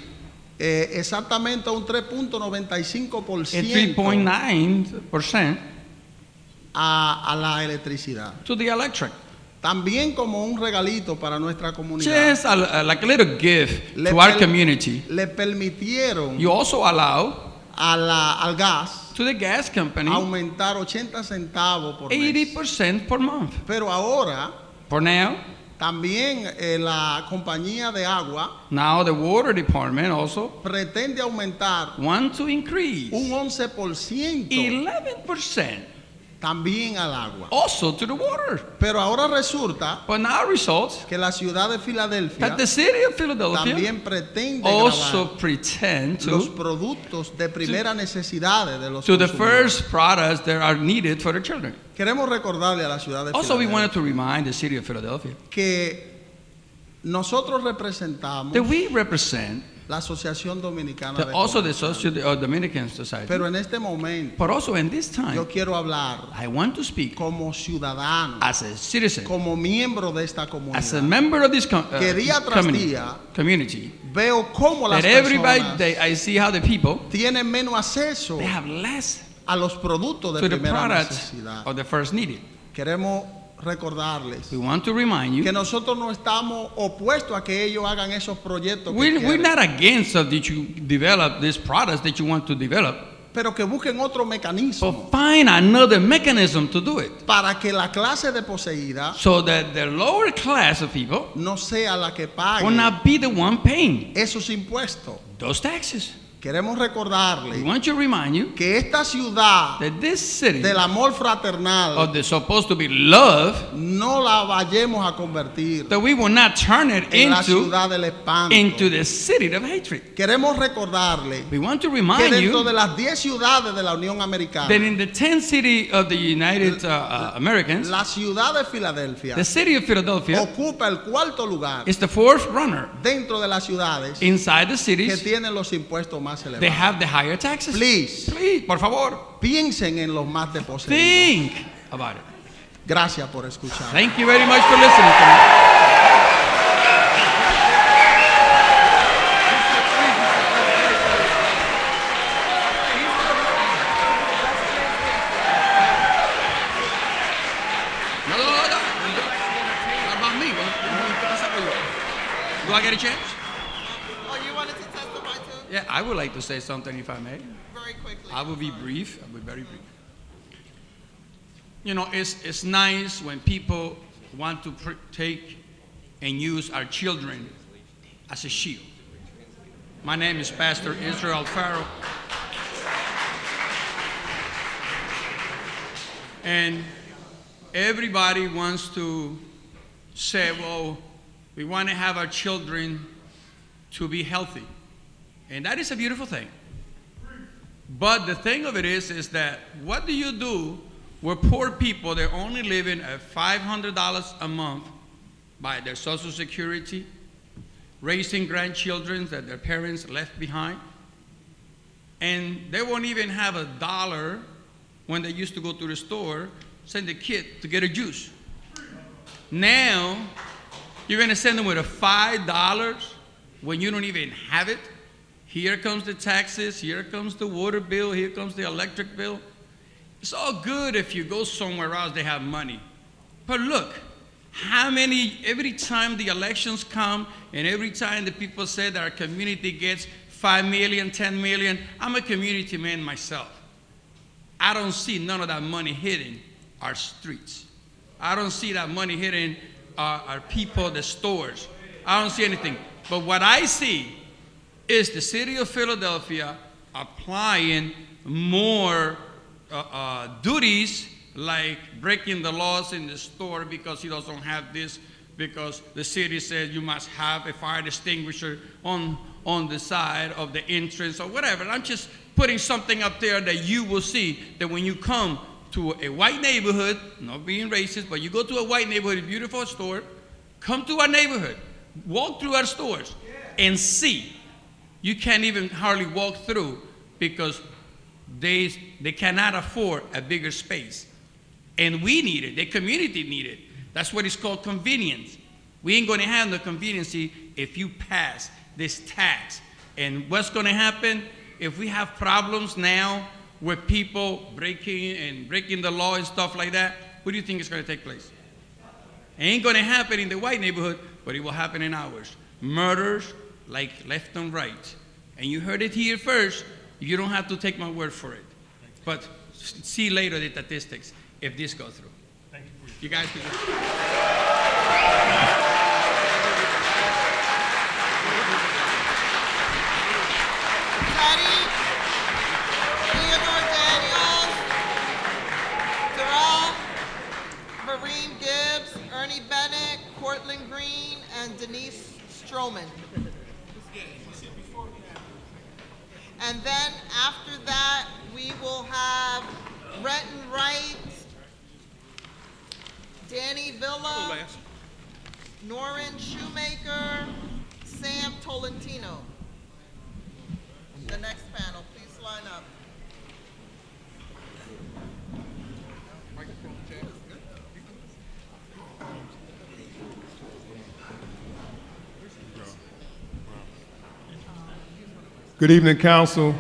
exactamente un at 3.95% 3.9% a la electricidad. to the electric. También como un regalito para nuestra comunidad. Just like a little gift to our community. Le permitieron You also allow al gas to the gas company aumentar 80 centavos por mes. 80% per month. Pero ahora For now, también la compañía de agua now the water department also pretende aumentar want to increase un 11% 11% también al agua. also to the water. Pero ahora resulta But now results que la ciudad de Filadelfia that the city of Philadelphia también pretende also gravar pretend los to productos de primera necesidad de los the consumidores. first products that are needed for the children. Queremos recordarle a la ciudad de Also, we Filadelfia wanted to remind the city of Philadelphia que nosotros representamos that we represent la Asociación Dominicana de also the Comerciantes. Dominican Society. Pero en este momento But also in this time, yo quiero hablar I want to speak como ciudadano, as a citizen, como miembro de esta comunidad. as a member of this Que día tras community. Veo cómo las That everybody, personas I see how the people, tienen menos acceso they have less a los productos de to the primera products necesidad. of the first needed. Queremos recordarles We want to remind you, que nosotros no estamos opuestos a que ellos hagan esos proyectos que we're quieren, not against that you develop these products that you want to develop, pero que busquen otro mecanismo but find another mechanism to do it para que la clase de poseída so that the lower class of people no sea la que will pague not be the one paying esos impuestos. those taxes. Queremos We recordarle want to remind you que esta ciudad that this city del amor fraternal of the supposed to be love, no la vayamos a convertir that we will not turn it en la into ciudad del espanto. the city of hatred. Queremos recordarle We want to que remind dentro you de las 10 ciudades de la Unión Americana, that in the 10th city of the United Americans, la ciudad de Filadelfia the city of Philadelphia ocupa el cuarto lugar is the fourth runner dentro de las ciudades inside the que cities. tienen los impuestos más elevados. They have the higher taxes. Please, por favor, piensen en los más deposeídos. think about it. Gracias por escuchar. Thank you very much for listening to me. Do I get a chance? Oh, you wanted to testify too? Yeah, I would like to say something if I may. Very quickly. I will be brief. I will be very brief. You know, it's nice when people want to take and use our children as a shield. My name is Pastor Israel Farrow. And everybody wants to say, well, we want to have our children to be healthy. And that is a beautiful thing. But the thing of it is that what do you do with poor people that are only living at $500 a month by their Social Security, raising grandchildren that their parents left behind, and they won't even have $1 when they used to go to the store, send the kid to get a juice. Now, you're going to send them with a $5 when you don't even have it? Here comes the taxes, here comes the water bill, here comes the electric bill. It's all good if you go somewhere else they have money. But look, every time the elections come and every time the people say that our community gets 5 million, 10 million, I'm a community man myself. I don't see none of that money hitting our streets. I don't see that money hitting are people, the stores. I don't see anything. But what I see is the city of Philadelphia applying more duties, like breaking the laws in the store because he doesn't have this, because the city says you must have a fire extinguisher on the side of the entrance or whatever. I'm just putting something up there that you will see that when you come to a white neighborhood, not being racist, but you go to a white neighborhood, a beautiful store, come to our neighborhood, walk through our stores and see. You can't even hardly walk through because they cannot afford a bigger space. And we need it, the community need it. That's what it's called convenience. We ain't gonna have no convenience if you pass this tax. And what's gonna happen if we have problems now with people breaking the law and stuff like that? What do you think is gonna take place? It ain't gonna happen in the white neighborhood, but it will happen in ours. Murders like left and right. And you heard it here first. You don't have to take my word for it. But see later the statistics if this goes through. Thank you. You guys can Teddy, Theodore Daniels, Darrell, Marine Gibbs, Ernie Bennett, Cortland Green, and Denise Stroman. And then after that, we will have Renton Wright, Danny Villa, Norrin Shoemaker, Sam Tolentino. The next panel, please line up. Good evening, council.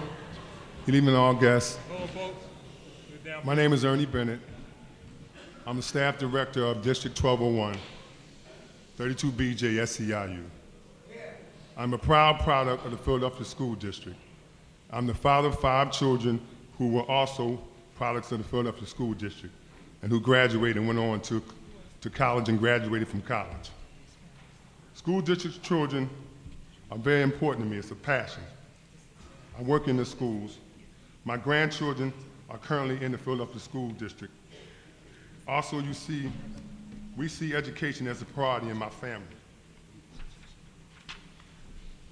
Good evening, all guests. My name is Ernie Bennett. I'm the staff director of District 1201, 32BJ SEIU. I'm a proud product of the Philadelphia School District. I'm the father of 5 children who were also products of the Philadelphia School District and who graduated and went on to college and graduated from college. School district children are very important to me. It's a passion. I work in the schools. My grandchildren are currently in the Philadelphia School District. Also, we see education as a priority in my family.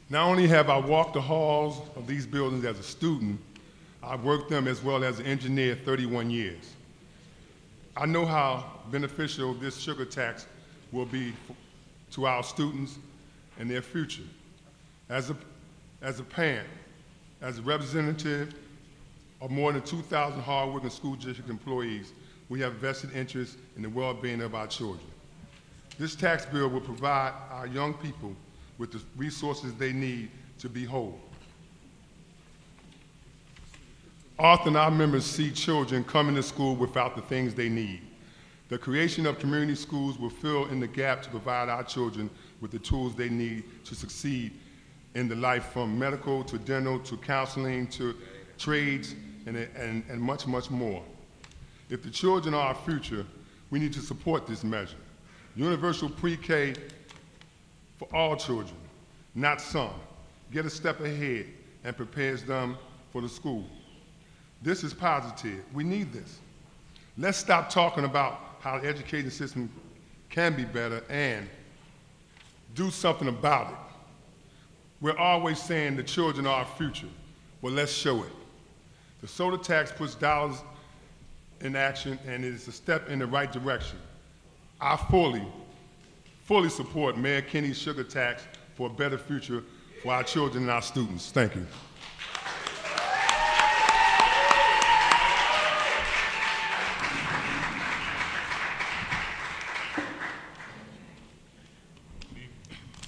Not only have I walked the halls of these buildings as a student, I've worked them as well as an engineer 31 years. I know how beneficial this sugar tax will be to our students and their future. As a parent, as a representative of more than 2,000 hardworking school district employees, we have vested interest in the well-being of our children. This tax bill will provide our young people with the resources they need to be whole. Often our members see children coming to school without the things they need. The creation of community schools will fill in the gap to provide our children with the tools they need to succeed in the life, from medical to dental to counseling to trades and much, much more. If the children are our future, we need to support this measure. Universal pre-K for all children, not some. Get a step ahead and prepares them for the school. This is positive. We need this. Let's stop talking about how the education system can be better and do something about it. We're always saying the children are our future. Well, let's show it. The soda tax puts dollars in action and it is a step in the right direction. I fully support Mayor Kenny's sugar tax for a better future for our children and our students. Thank you.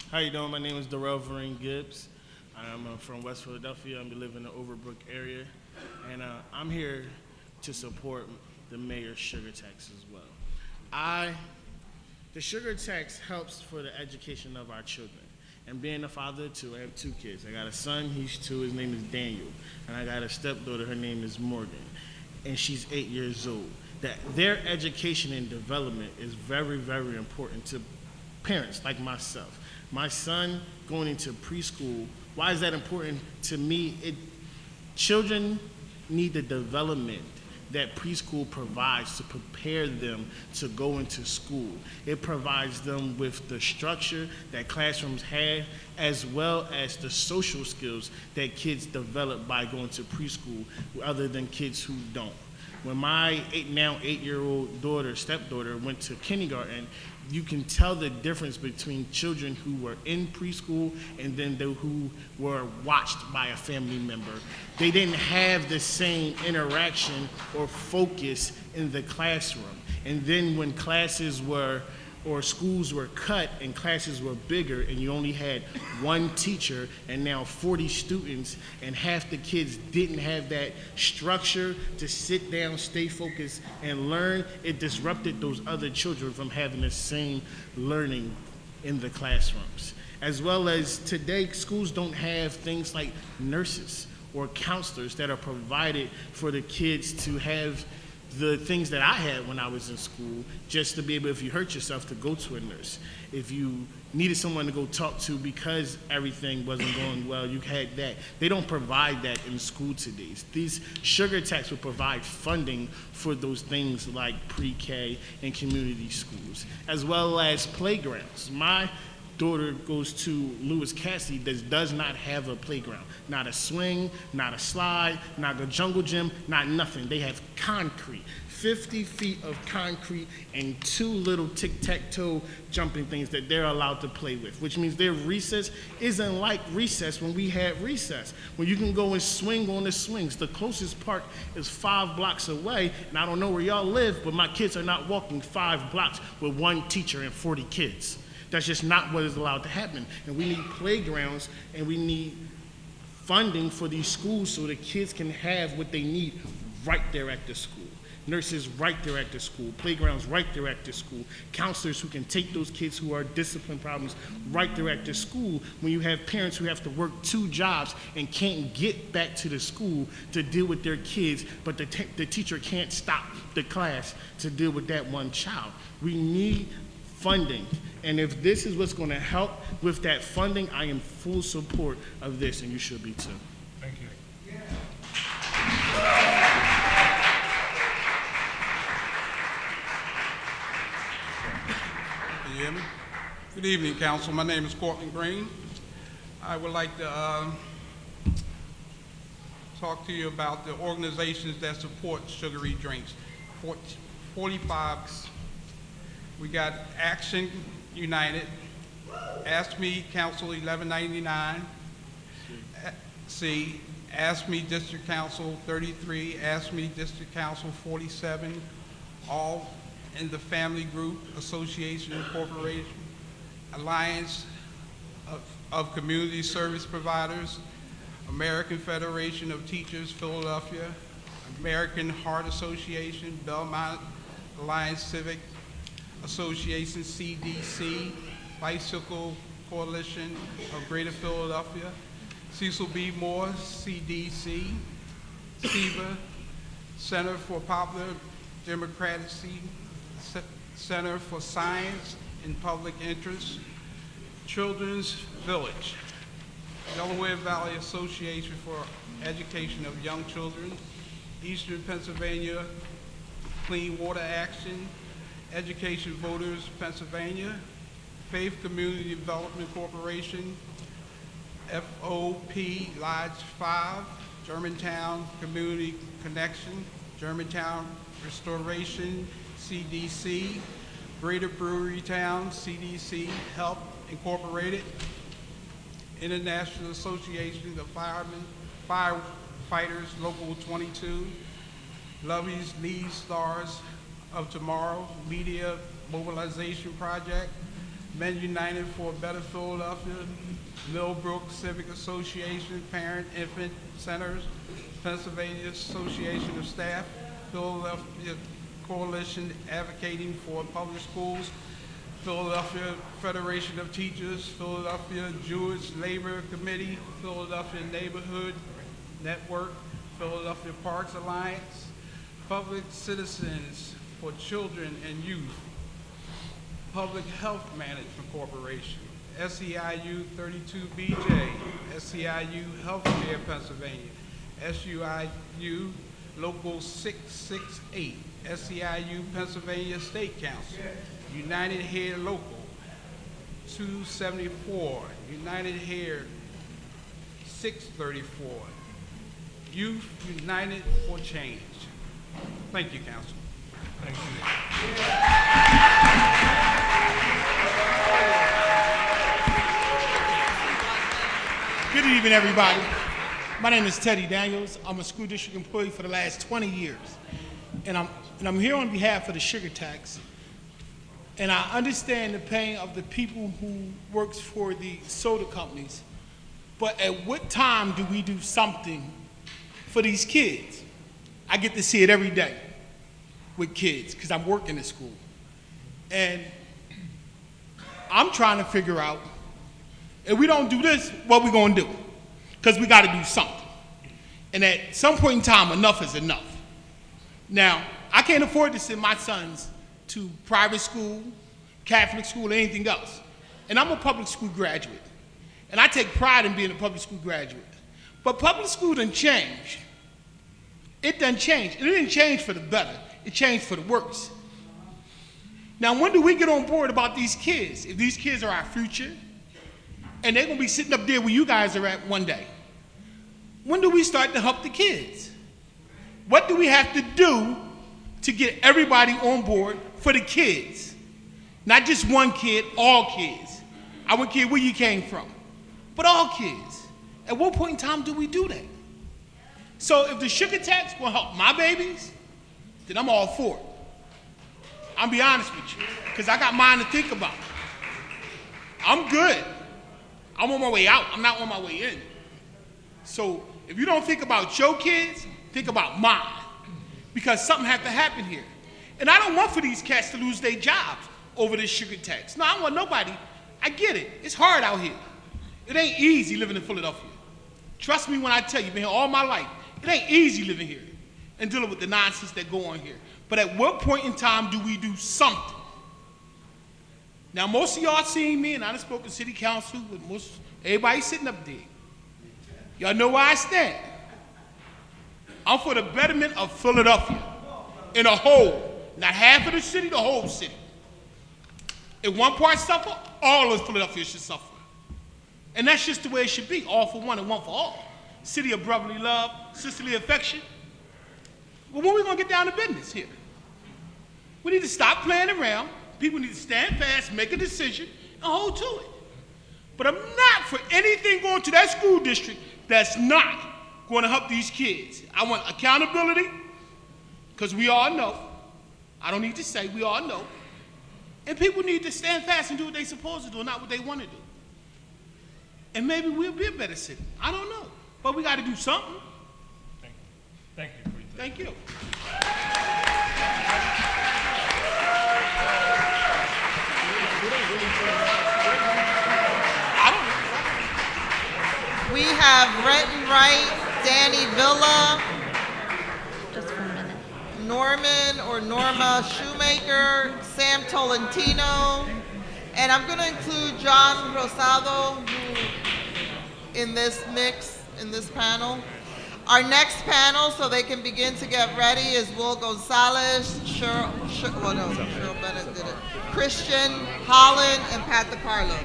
How you doing? My name is Darrell Gibbs. I'm from West Philadelphia. I live in the Overbrook area, and I'm here to support the mayor's sugar tax as well. The sugar tax helps for the education of our children. And being a father of 2, I have 2 kids. I got a son, he's 2, his name is Daniel, and I got a stepdaughter, her name is Morgan, and she's 8 years old. That their education and development is very, very important to parents like myself. My son going into preschool, why is that important to me? Children need the development that preschool provides to prepare them to go into school. It provides them with the structure that classrooms have, as well as the social skills that kids develop by going to preschool, other than kids who don't. When my now 8-year-old stepdaughter went to kindergarten, you can tell the difference between children who were in preschool and then who were watched by a family member. They didn't have the same interaction or focus in the classroom. And then when classes were, or schools were cut and classes were bigger and you only had one teacher and now 40 students and half the kids didn't have that structure to sit down, stay focused, and learn, it disrupted those other children from having the same learning in the classrooms. As well as today, schools don't have things like nurses or counselors that are provided for the kids to have the things that I had when I was in school, just to be able, if you hurt yourself, to go to a nurse. If you needed someone to go talk to because everything wasn't going well, you had that. They don't provide that in school today. These sugar tax will provide funding for those things like pre-K and community schools, as well as playgrounds. My daughter goes to Lewis Cassidy that does not have a playground. Not a swing, not a slide, not a jungle gym, not nothing. They have concrete, 50 feet of concrete and 2 little tic-tac-toe jumping things that they're allowed to play with, which means their recess isn't like recess when we had recess, when you can go and swing on the swings. The closest park is 5 blocks away, and I don't know where y'all live, but my kids are not walking 5 blocks with one teacher and 40 kids. That's just not what is allowed to happen. And we need playgrounds and we need funding for these schools so the kids can have what they need right there at the school. Nurses right there at the school, playgrounds right there at the school, counselors who can take those kids who are discipline problems right there at the school, when you have parents who have to work 2 jobs and can't get back to the school to deal with their kids, but the teacher can't stop the class to deal with that one child. We need funding. And if this is what's going to help with that funding, I am full support of this, and you should be too. Thank you. Can you hear me? Good evening, Council. My name is Cortland Green. I would like to talk to you about the organizations that support sugary drinks. 45. We got Action United, Ask Me Council 1199, C, Ask Me District Council 33, Ask Me District Council 47, All in the Family Group Association Incorporated, Alliance of Community Service Providers, American Federation of Teachers, Philadelphia, American Heart Association, Belmont Alliance Civic Association, CDC, Bicycle Coalition of Greater Philadelphia, Cecil B. Moore, CDC, CEVA, Center for Popular Democracy, Center for Science and Public Interest, Children's Village, Delaware Valley Association for Education of Young Children, Eastern Pennsylvania Clean Water Action, Education Voters Pennsylvania, Faith Community Development Corporation, FOP Lodge 5, Germantown Community Connection, Germantown Restoration, CDC, Greater Brewery Town, CDC, Help Incorporated, International Association of Firefighters Local 22, Lovey's Lead Stars of Tomorrow, Media Mobilization Project, Men United for a Better Philadelphia, Millbrook Civic Association, Parent Infant Centers, Pennsylvania Association of Staff, Philadelphia Coalition Advocating for Public Schools, Philadelphia Federation of Teachers, Philadelphia Jewish Labor Committee, Philadelphia Neighborhood Network, Philadelphia Parks Alliance, Public Citizens for Children and Youth, Public Health Management Corporation, SEIU 32BJ, SEIU Healthcare Pennsylvania, SUIU Local 668, SEIU Pennsylvania State Council, United Hair Local 274, United Hair 634, Youth United for Change. Thank you, Council. Thank you. Good evening, everybody. My name is Teddy Daniels. I'm a school district employee for the last 20 years. And I'm here on behalf of the sugar tax. And I understand the pain of the people who works for the soda companies. But at what time do we do something for these kids? I get to see it every day with kids because I'm working at school. And I'm trying to figure out, if we don't do this, what we gonna do? Because we gotta do something. And at some point in time, enough is enough. Now, I can't afford to send my sons to private school, Catholic school, or anything else. And I'm a public school graduate. And I take pride in being a public school graduate. But public school done changed. It done changed. And it didn't change for the better. It changed for the worse. Now, when do we get on board about these kids? If these kids are our future, and they're gonna be sitting up there where you guys are at one day. When do we start to help the kids? What do we have to do to get everybody on board for the kids? Not just one kid, all kids. I wouldn't care where you came from, but all kids. At what point in time do we do that? So if the sugar tax will help my babies, then I'm all for it. I'll be honest with you, because I got mine to think about. I'm good. I'm on my way out. I'm not on my way in. So if you don't think about your kids, think about mine. Because something had to happen here. And I don't want for these cats to lose their jobs over this sugar tax. No, I don't want nobody. I get it. It's hard out here. It ain't easy living in Philadelphia. Trust me when I tell you, been here all my life. It ain't easy living here and dealing with the nonsense that go on here. But at what point in time do we do something? Now, most of y'all seen me, and I done spoke to city council with most everybody sitting up there. Y'all know where I stand. I'm for the betterment of Philadelphia in a whole, not half of the city, the whole city. If one part suffer, all of Philadelphia should suffer. And that's just the way it should be, all for one and one for all. City of brotherly love, sisterly affection. Well, when are we gonna get down to business here? We need to stop playing around. People need to stand fast, make a decision, and hold to it. But I'm not for anything going to that school district that's not going to help these kids. I want accountability, because we all know. I don't need to say, we all know. And people need to stand fast and do what they're supposed to do, not what they want to do. And maybe we'll be a better city. I don't know. But we got to do something. Thank you. Thank you. We have Renton Wright, Danny Villa, Just for a minute. Norma Shoemaker, Sam Tolentino, and I'm going to include John Rosado in this mix, in this panel. Our next panel, so they can begin to get ready, is Will Gonzalez, Cheryl Bennett did it, Christian, Holland, and Pat DiCarlo.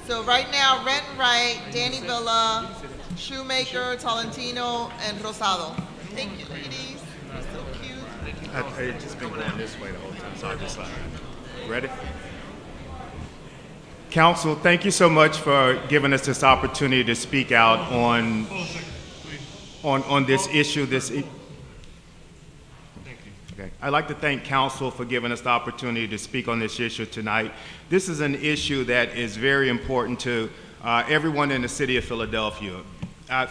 So right now, Renton Wright, Danny Villa, Shoemaker, Tolentino, and Rosado. Thank you, ladies. You're so cute. I've just been going this way the whole time, so I just ready? Council, thank you so much for giving us this opportunity to speak out on this issue. Okay. I'd like to thank Council for giving us the opportunity to speak on this issue tonight. This is an issue that is very important to everyone in the city of Philadelphia.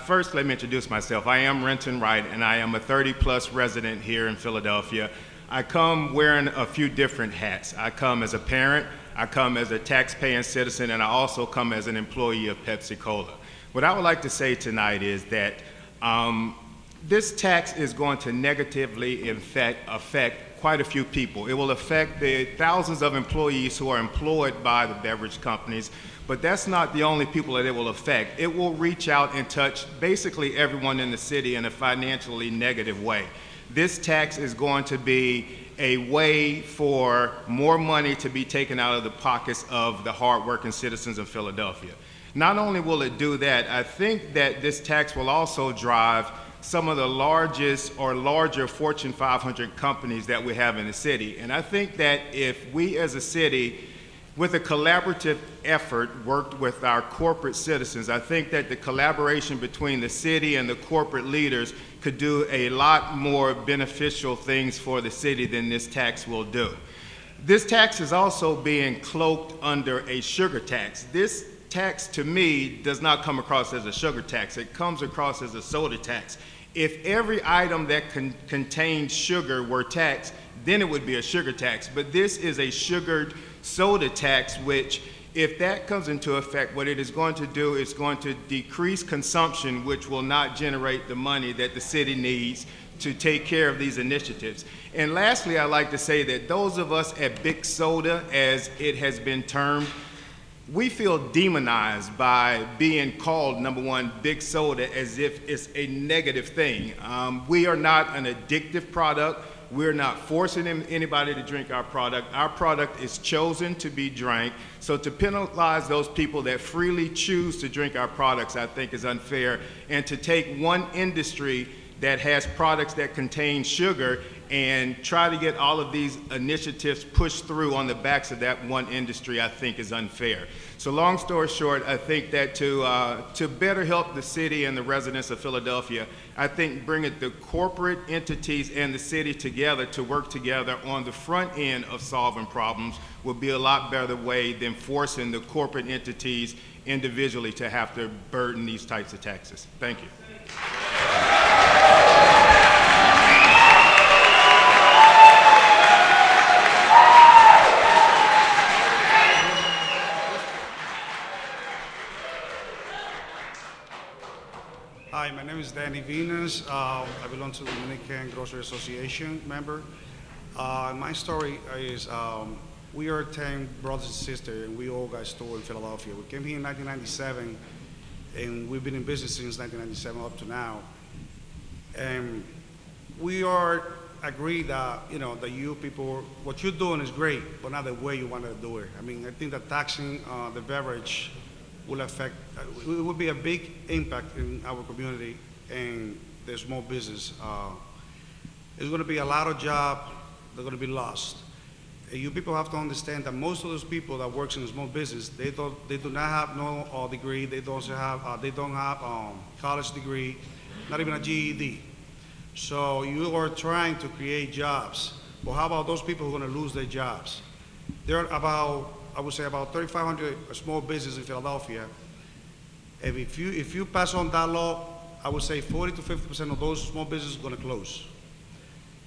First, let me introduce myself. I am Renton Wright, and I am a 30-plus resident here in Philadelphia. I come wearing a few different hats. I come as a parent, I come as a tax-paying citizen, and I also come as an employee of Pepsi-Cola. What I would like to say tonight is that this tax is going to negatively affect quite a few people. It will affect the thousands of employees who are employed by the beverage companies, but that's not the only people that it will affect. It will reach out and touch basically everyone in the city in a financially negative way. This tax is going to be a way for more money to be taken out of the pockets of the hardworking citizens of Philadelphia. Not only will it do that, I think that this tax will also drive some of the largest or larger Fortune 500 companies that we have in the city. And I think that if we as a city, with a collaborative effort, worked with our corporate citizens, I think that the collaboration between the city and the corporate leaders could do a lot more beneficial things for the city than this tax will do. This tax is also being cloaked under a sugar tax. This tax, to me, does not come across as a sugar tax. It comes across as a soda tax. If every item that contains sugar were taxed, then it would be a sugar tax. But this is a sugared soda tax, which, if that comes into effect, what it is going to do is going to decrease consumption, which will not generate the money that the city needs to take care of these initiatives. And lastly, I'd like to say that those of us at Big Soda, as it has been termed, we feel demonized by being called, number one, Big Soda, as if it's a negative thing. We are not an addictive product. We're not forcing anybody to drink our product. Our product is chosen to be drank. So to penalize those people that freely choose to drink our products, I think is unfair. And to take one industry that has products that contain sugar and try to get all of these initiatives pushed through on the backs of that one industry, I think is unfair. So long story short, I think that to better help the city and the residents of Philadelphia, I think bringing the corporate entities and the city together to work together on the front end of solving problems would be a lot better way than forcing the corporate entities individually to have to burden these types of taxes. Thank you. Hi, my name is Danny Venus. I belong to the Dominican Grocery Association member. My story is we are 10 brothers and sisters, and we all got a store in Philadelphia. We came here in 1997, and we've been in business since 1997 up to now. And we are agreed that, you know, that you people, what you're doing is great, but not the way you want to do it. I mean, I think that taxing the beverage will affect, it will be a big impact in our community and the small business. There's going to be a lot of jobs that are going to be lost. And you people have to understand that most of those people that works in a small business, they do not have no degree, they don't have college degree, not even a GED. So you are trying to create jobs. Well, how about those people who are going to lose their jobs? There are about, I would say about 3,500 small businesses in Philadelphia. And if you pass on that law, I would say 40 to 50% of those small businesses are going to close.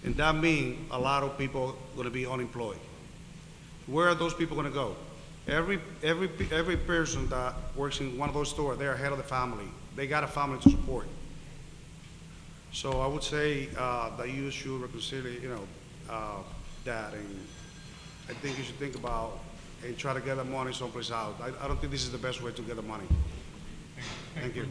And that means a lot of people are going to be unemployed. Where are those people going to go? Every person that works in one of those stores, they're head of the family. They got a family to support. So I would say that you should reconsider, you know, that, and I think you should think about and try to get the money someplace else. I don't think this is the best way to get the money. Thank you.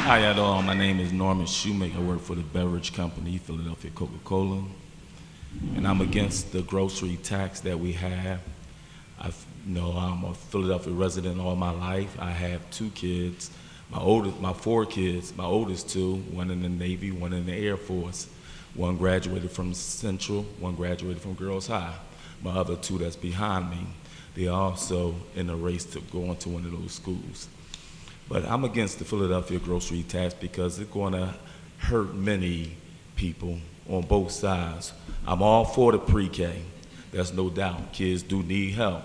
Hi, y'all. My name is Norman Shoemaker. I work for the beverage company, Philadelphia Coca-Cola, and I'm against the grocery tax that we have. I'm a Philadelphia resident all my life. I have 2 kids. My 4 kids, my oldest 2, one in the Navy, one in the Air Force. One graduated from Central, one graduated from Girls High. My other 2 that's behind me, they're also in a race to go into one of those schools. But I'm against the Philadelphia grocery tax because it's going to hurt many people on both sides. I'm all for the pre-K. There's no doubt. Kids do need help.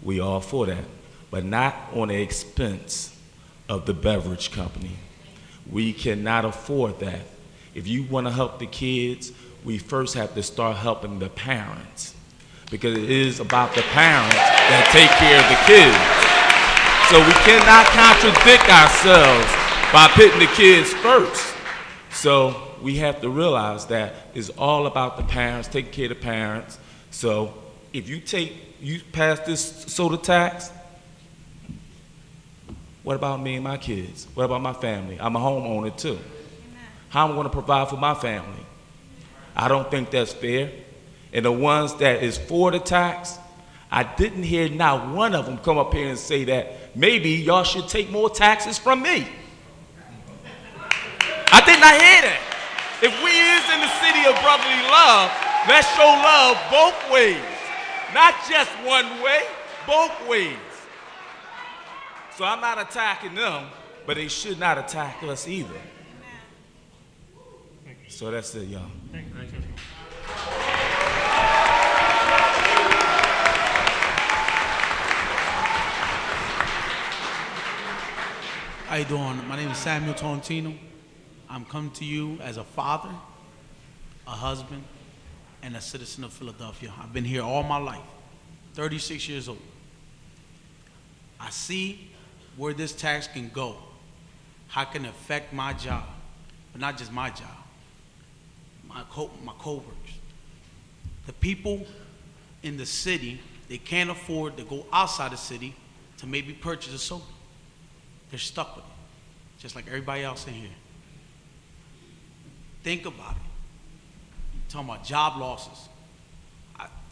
We all for that. But not on the expense of the beverage company. We cannot afford that. If you want to help the kids, we first have to start helping the parents, because it is about the parents that take care of the kids. So we cannot contradict ourselves by putting the kids first. So we have to realize that it's all about the parents, taking care of the parents. So if you pass this soda tax, what about me and my kids? What about my family? I'm a homeowner too. How am I going to provide for my family? I don't think that's fair. And the ones that is for the tax, I didn't hear not one of them come up here and say that maybe y'all should take more taxes from me. I did not hear that. If we is in the city of brotherly love, let's show love both ways. Not just one way, both ways. So I'm not attacking them, but they should not attack us either. So that's it, y'all. Thank you. How you doing? My name is Samuel Tolentino. I'm coming to you as a father, a husband, and a citizen of Philadelphia. I've been here all my life, 36 years old. I see where this tax can go, how it can affect my job, but not just my job, my co-workers. The people in the city, they can't afford to go outside the city to maybe purchase a soda. They're stuck with it, just like everybody else in here. Think about it. You're talking about job losses.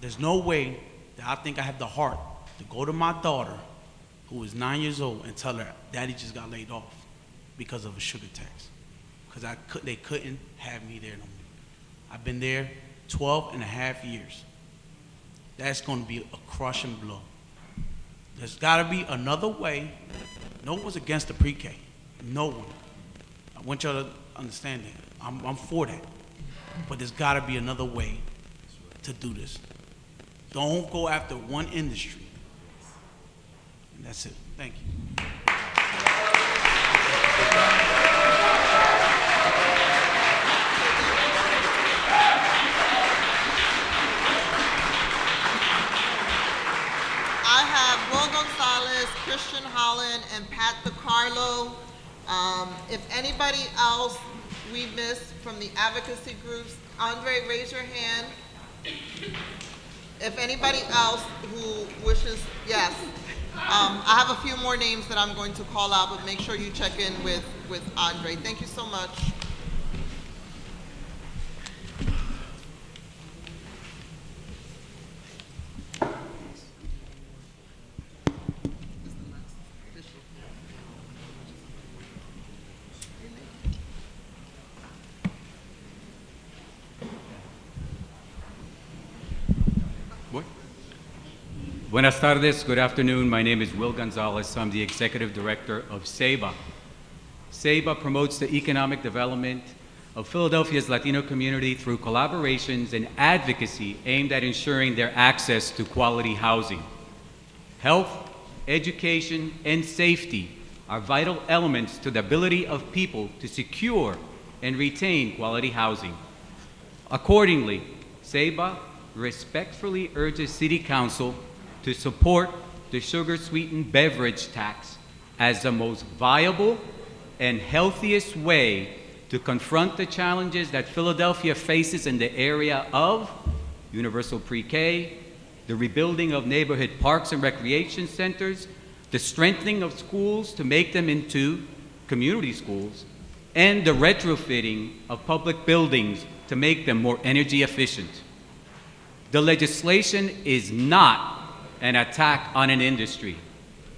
There's no way that I think I have the heart to go to my daughter, who is 9 years old, and tell her, Daddy just got laid off because of a sugar tax. Because they couldn't have me there no more. I've been there 12 and a half years. That's going to be a crushing blow. There's got to be another way. No one's against the pre-K. No one. I want y'all to understand that. I'm for that. But there's got to be another way to do this. Don't go after one industry. And that's it. Thank you. I have Will Gonzalez, Christian Holland, and Pat DiCarlo. If anybody else we missed from the advocacy groups, Andre, raise your hand. If anybody else who wishes, yes. I have a few more names that I'm going to call out, but make sure you check in with Andre. Thank you so much. Buenas tardes, good afternoon. My name is Will Gonzalez. I'm the Executive Director of SEBA. SEBA promotes the economic development of Philadelphia's Latino community through collaborations and advocacy aimed at ensuring their access to quality housing. Health, education, and safety are vital elements to the ability of people to secure and retain quality housing. Accordingly, SEBA respectfully urges City Council to support the sugar-sweetened beverage tax as the most viable and healthiest way to confront the challenges that Philadelphia faces in the area of universal pre-K, the rebuilding of neighborhood parks and recreation centers, the strengthening of schools to make them into community schools, and the retrofitting of public buildings to make them more energy efficient. The legislation is not an attack on an industry.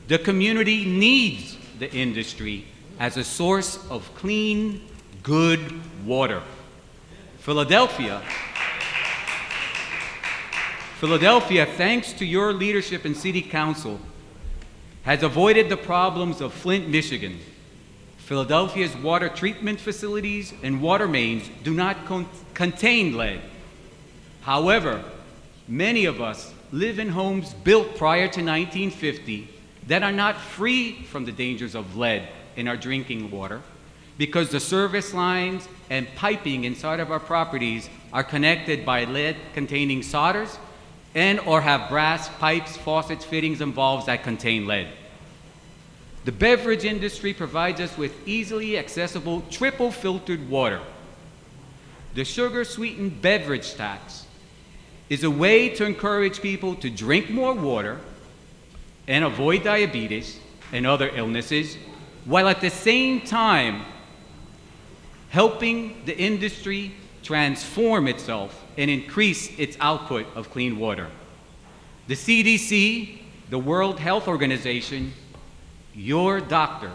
The community needs the industry as a source of clean, good water. Philadelphia, thanks to your leadership in City Council, has avoided the problems of Flint, Michigan. Philadelphia's water treatment facilities and water mains do not contain lead. However, many of us live in homes built prior to 1950 that are not free from the dangers of lead in our drinking water because the service lines and piping inside of our properties are connected by lead-containing solders and or have brass pipes, faucets, fittings, and valves that contain lead. The beverage industry provides us with easily accessible triple filtered water. The sugar-sweetened beverage tax is a way to encourage people to drink more water and avoid diabetes and other illnesses, while at the same time helping the industry transform itself and increase its output of clean water. The CDC, the World Health Organization, your doctor,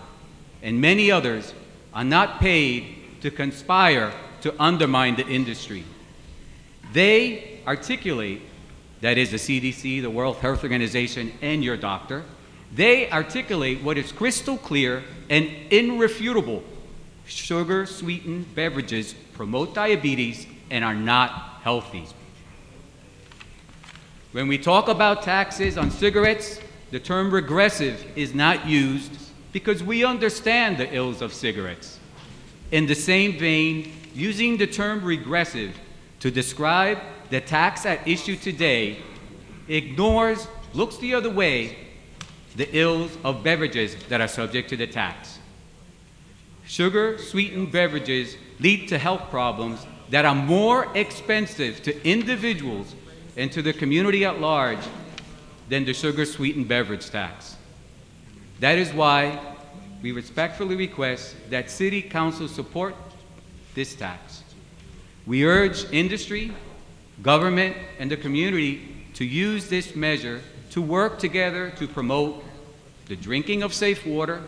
and many others are not paid to conspire to undermine the industry. They articulate, that is the CDC, the World Health Organization, and your doctor, they articulate what is crystal clear and irrefutable. Sugar-sweetened beverages promote diabetes and are not healthy. When we talk about taxes on cigarettes, the term regressive is not used because we understand the ills of cigarettes. In the same vein, using the term regressive to describe the tax at issue today ignores, looks the other way, the ills of beverages that are subject to the tax. Sugar-sweetened beverages lead to health problems that are more expensive to individuals and to the community at large than the sugar-sweetened beverage tax. That is why we respectfully request that City Council support this tax. We urge industry, government, and the community to use this measure to work together to promote the drinking of safe water,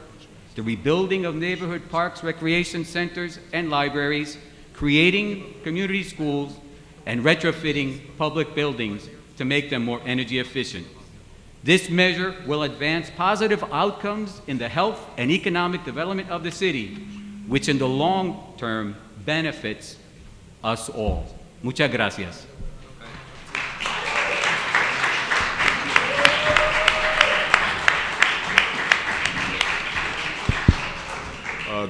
the rebuilding of neighborhood parks, recreation centers, and libraries, creating community schools, and retrofitting public buildings to make them more energy efficient. This measure will advance positive outcomes in the health and economic development of the city, which in the long term benefits us all. Muchas gracias.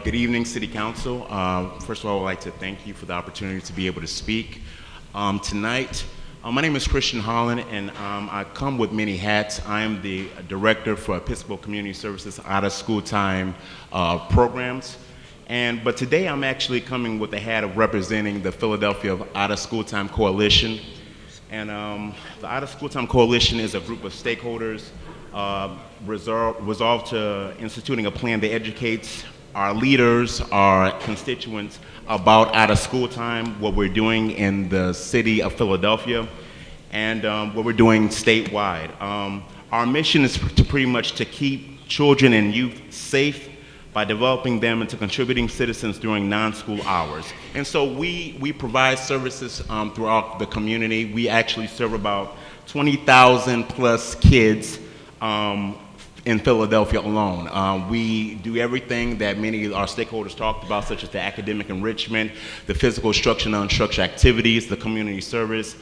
Good evening, City Council. First of all, I'd like to thank you for the opportunity to be able to speak tonight. My name is Christian Holland, and I come with many hats. I am the Director for Episcopal Community Services out-of-school time programs. But today I'm actually coming with the hat of representing the Philadelphia Out-of-School Time Coalition. And the Out-of-School Time Coalition is a group of stakeholders resolved to instituting a plan that educates our leaders, our constituents about out-of-school time, what we're doing in the city of Philadelphia, and what we're doing statewide. Our mission is to pretty much to keep children and youth safe by developing them into contributing citizens during non-school hours. And so we provide services throughout the community. We actually serve about 20,000 plus kids in Philadelphia alone. We do everything that many of our stakeholders talked about, such as the academic enrichment, the physical structured and unstructured activities, the community service,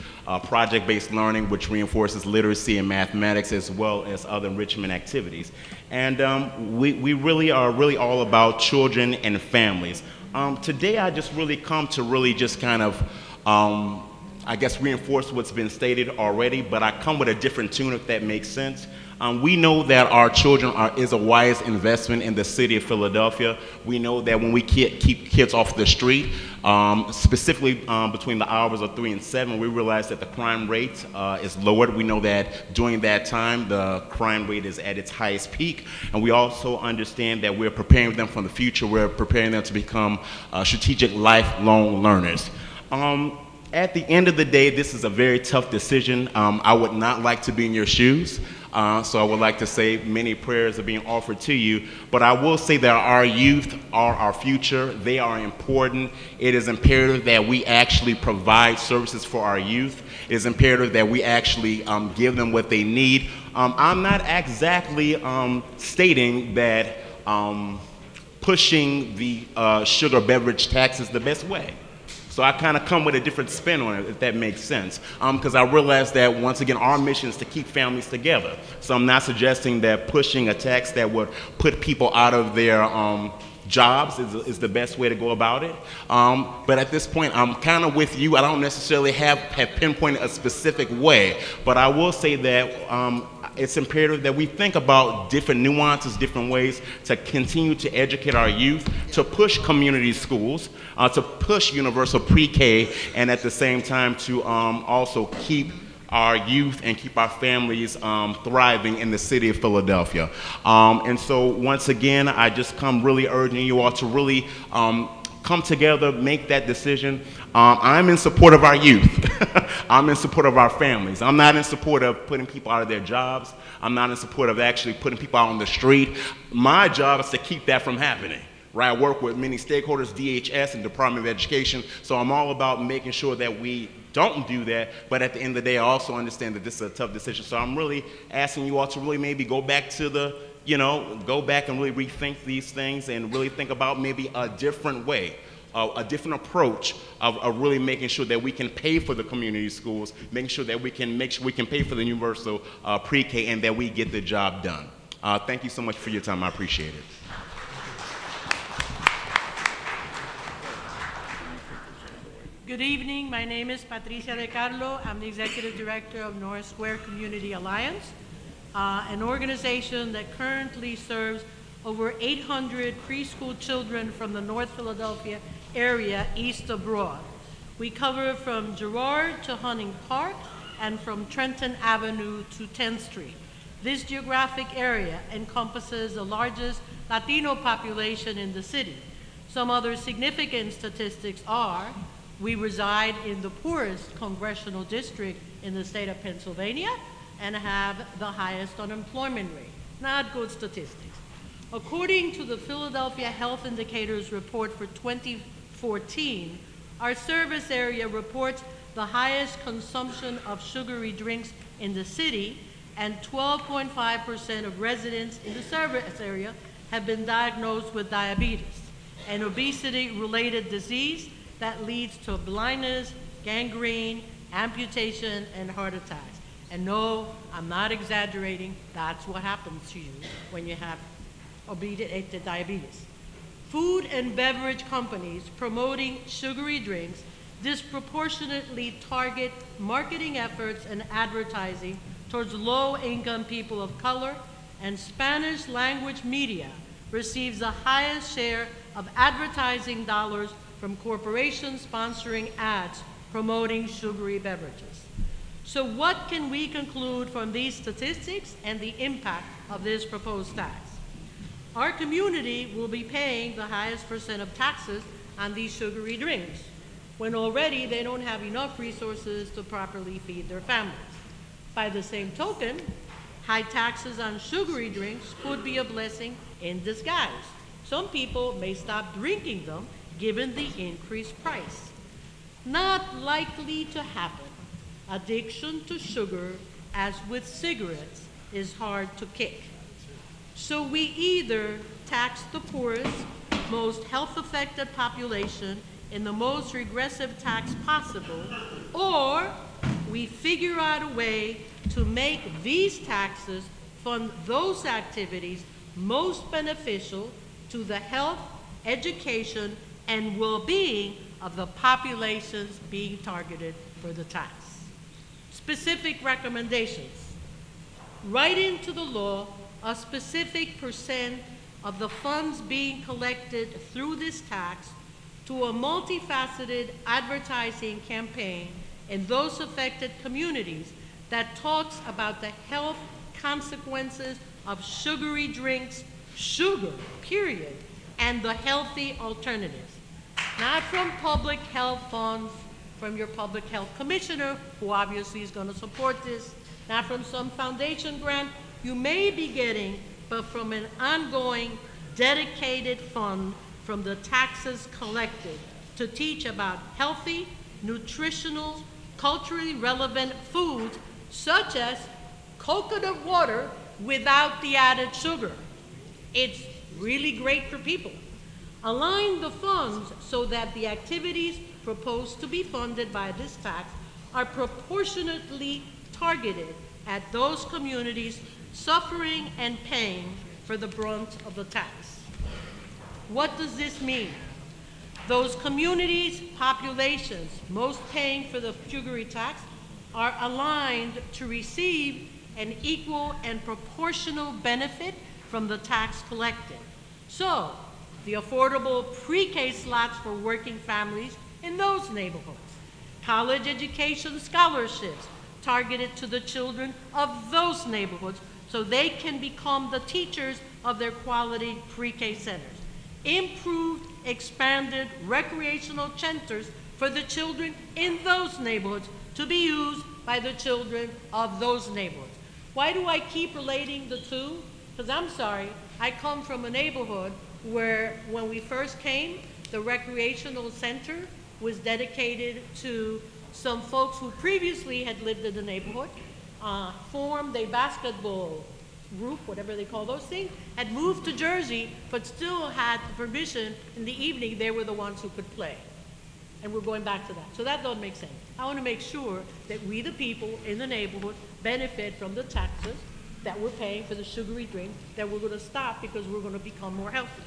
project-based learning, which reinforces literacy and mathematics, as well as other enrichment activities. And we really are all about children and families. Today I just really come to really just kind of I guess reinforce what's been stated already, but I come with a different tune, if that makes sense. We know that our children is a wise investment in the city of Philadelphia. We know that when we keep kids off the street, specifically between the hours of 3 and 7, we realize that the crime rate is lowered. We know that during that time, the crime rate is at its highest peak. And we also understand that we're preparing them for the future. We're preparing them to become strategic lifelong learners. At the end of the day, this is a very tough decision. I would not like to be in your shoes. So I would like to say many prayers are being offered to you. But I will say that our youth are our future. They are important. It is imperative that we actually provide services for our youth. It is imperative that we actually give them what they need. I'm not exactly stating that pushing the sugar beverage tax is the best way. So I kind of come with a different spin on it, if that makes sense. Because I realize that, once again, our mission is to keep families together. So I'm not suggesting that pushing a tax that would put people out of their jobs is the best way to go about it. But at this point, I'm kind of with you. I don't necessarily have pinpointed a specific way. But I will say that it's imperative that we think about different nuances, different ways to continue to educate our youth, to push community schools, to push universal pre-K, and at the same time to also keep our youth and keep our families thriving in the city of Philadelphia. And so once again, I just come really urging you all to really come together, make that decision. I'm in support of our youth. I'm in support of our families. I'm not in support of putting people out of their jobs. I'm not in support of actually putting people out on the street. My job is to keep that from happening. Right, I work with many stakeholders, DHS and Department of Education, so I'm all about making sure that we don't do that, but at the end of the day, I also understand that this is a tough decision. So I'm really asking you all to really maybe go back to the, go back and really rethink these things and really think about maybe a different way, a different approach of really making sure that we can pay for the community schools, making sure that we can pay for the universal pre-K and that we get the job done. Thank you so much for your time. I appreciate it. Good evening. My name is Patricia De Carlo. I'm the Executive Director of North Square Community Alliance, an organization that currently serves over 800 preschool children from the North Philadelphia area east of Broad. We cover from Girard to Hunting Park and from Trenton Avenue to 10th Street. This geographic area encompasses the largest Latino population in the city. Some other significant statistics are we reside in the poorest congressional district in the state of Pennsylvania and have the highest unemployment rate. Not good statistics. According to the Philadelphia Health Indicators Report for 2014, our service area reports the highest consumption of sugary drinks in the city, and 12.5% of residents in the service area have been diagnosed with diabetes, an obesity-related disease that leads to blindness, gangrene, amputation, and heart attacks. And no, I'm not exaggerating, that's what happens to you when you have diabetes. Food and beverage companies promoting sugary drinks disproportionately target marketing efforts and advertising towards low-income people of color, and Spanish language media receives the highest share of advertising dollars from corporations sponsoring ads promoting sugary beverages. So what can we conclude from these statistics and the impact of this proposed tax? Our community will be paying the highest percent of taxes on these sugary drinks, when already they don't have enough resources to properly feed their families. By the same token, high taxes on sugary drinks could be a blessing in disguise. Some people may stop drinking them given the increased price. Not likely to happen. Addiction to sugar, as with cigarettes, is hard to kick. So we either tax the poorest, most health-affected population in the most regressive tax possible, or we figure out a way to make these taxes fund those activities most beneficial to the health, education, and well-being of the populations being targeted for the tax. Specific recommendations. Write into the law a specific percent of the funds being collected through this tax to a multifaceted advertising campaign in those affected communities that talks about the health consequences of sugary drinks, sugar, period, and the healthy alternatives. Not from public health funds, from your public health commissioner, who obviously is going to support this, not from some foundation grant you may be getting, but from an ongoing, dedicated fund from the taxes collected to teach about healthy, nutritional, culturally relevant foods, such as coconut water without the added sugar. It's really great for people. Align the funds so that the activities proposed to be funded by this tax are proportionately targeted at those communities suffering and paying for the brunt of the tax. What does this mean? Those communities, populations most paying for the sugary tax are aligned to receive an equal and proportional benefit from the tax collected. So, the affordable pre-K slots for working families in those neighborhoods, college education scholarships targeted to the children of those neighborhoods so they can become the teachers of their quality pre-K centers, improved, expanded recreational centers for the children in those neighborhoods to be used by the children of those neighborhoods. Why do I keep relating the two? Because I'm sorry, I come from a neighborhood where when we first came, the recreational center was dedicated to some folks who previously had lived in the neighborhood, formed a basketball group, whatever they call those things, had moved to Jersey, but still had permission in the evening. They were the ones who could play. And we're going back to that. So that doesn't make sense. I want to make sure that we, the people in the neighborhood, benefit from the taxes that we're paying for the sugary drink that we're going to stop because we're going to become more healthy.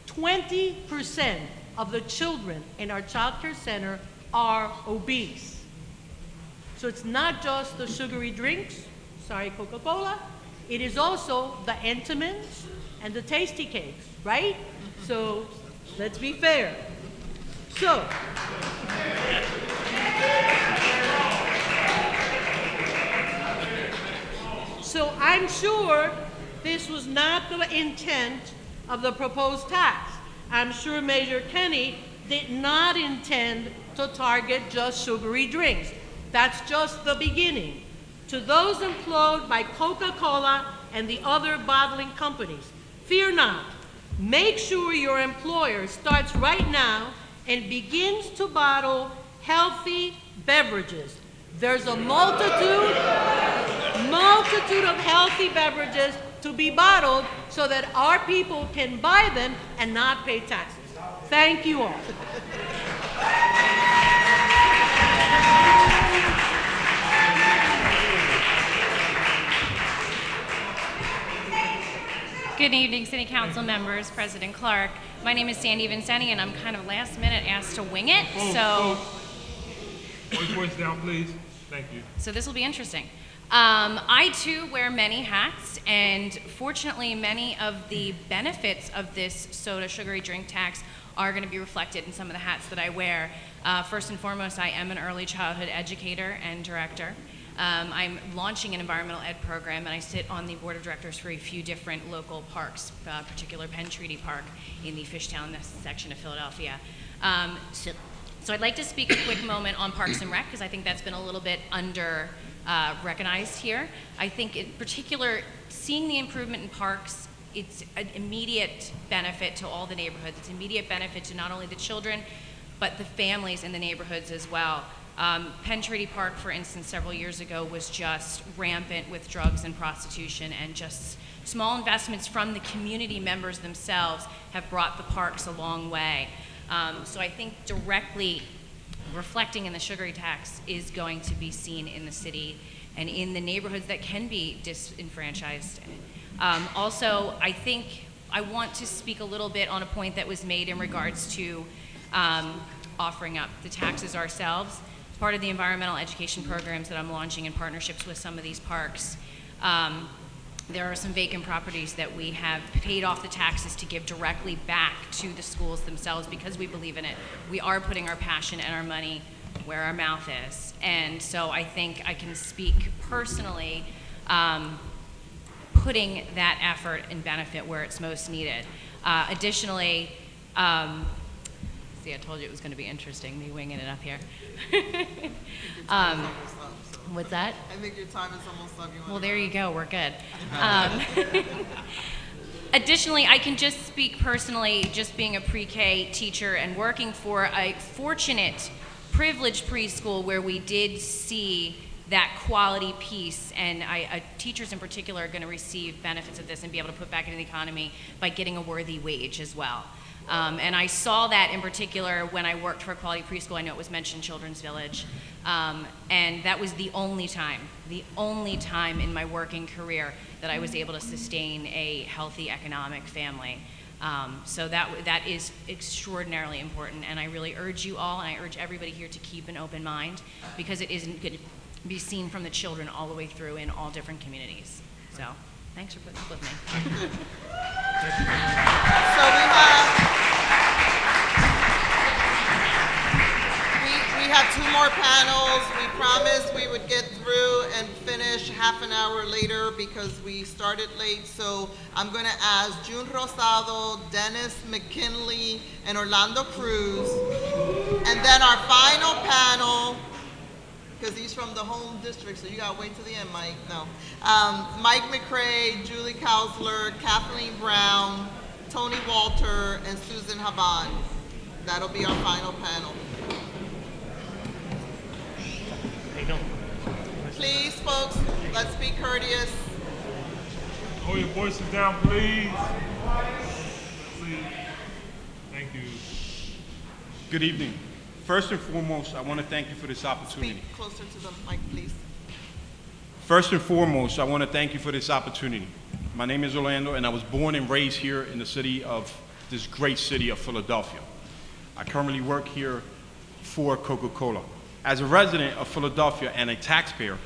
20% of the children in our child care center are obese. So it's not just the sugary drinks, sorry, Coca-Cola, it is also the Entenmann's and the Tasty Cakes, right? So let's be fair. So I'm sure this was not the intent of the proposed tax. I'm sure Major Kenny did not intend to target just sugary drinks. That's just the beginning. To those employed by Coca-Cola and the other bottling companies, fear not. Make sure your employer starts right now and begins to bottle healthy beverages. There's a multitude of healthy beverages to be bottled so that our people can buy them and not pay taxes. Thank you all. Good evening, City Council members, President Clark. My name is Sandy Vincenti, and I'm kind of last minute asked to wing it, Voice down, please. Thank you. So this will be interesting. I too wear many hats, and fortunately many of the benefits of this soda sugary drink tax are going to be reflected in some of the hats that I wear. First and foremost, I am an early childhood educator and director. I'm launching an environmental ed program, and I sit on the board of directors for a few different local parks, particular Penn Treaty Park in the Fishtown section of Philadelphia. So I'd like to speak a quick moment on Parks and Rec, because I think that's been a little bit under recognized here. I think in particular, seeing the improvement in parks, it's an immediate benefit to all the neighborhoods. It's an immediate benefit to not only the children, but the families in the neighborhoods as well. Penn Treaty Park, for instance, several years ago was just rampant with drugs and prostitution, and just small investments from the community members themselves have brought the parks a long way. So I think directly reflecting in the sugary tax is going to be seen in the city and in the neighborhoods that can be disenfranchised. Also, I think I want to speak a little bit on a point that was made in regards to offering up the taxes ourselves. As part of the environmental education programs that I'm launching in partnerships with some of these parks, there are some vacant properties that we have paid off the taxes to give directly back to the schools themselves because we believe in it. We are putting our passion and our money where our mouth is. And so I think I can speak personally, putting that effort and benefit where it's most needed. Additionally, see, I told you it was going to be interesting, me winging it up here. What's that? I think your time is almost up. Well, there you go. We're good. Additionally, I can just speak personally, just being a pre-K teacher and working for a fortunate, privileged preschool where we did see that quality piece, and teachers in particular are going to receive benefits of this and be able to put back into the economy by getting a worthy wage as well. And I saw that in particular when I worked for a quality preschool. I know it was mentioned Children's Village. And that was the only time in my working career that I was able to sustain a healthy economic family. So that is extraordinarily important, and I really urge you all, and I urge everybody here to keep an open mind, because it isn't good. be seen from the children all the way through in all different communities. So thanks for putting up with me. We have two more panels. We promised we would get through and finish half an hour later because we started late. So I'm going to ask June Rosado, Dennis McKinley, and Orlando Cruz. And then our final panel, because he's from the home district, so you got to wait till the end, Mike. No. Mike McCrae, Julie Kausler, Kathleen Brown, Tony Walter, and Susan Haban. That'll be our final panel. Please, folks, let's be courteous. Hold your voices down, please. Thank you. Good evening. First and foremost, I want to thank you for this opportunity. Speak closer to the mic, please. First and foremost, I want to thank you for this opportunity. My name is Orlando, and I was born and raised here in the city of this great city of Philadelphia. I currently work here for Coca-Cola. As a resident of Philadelphia and a taxpayer,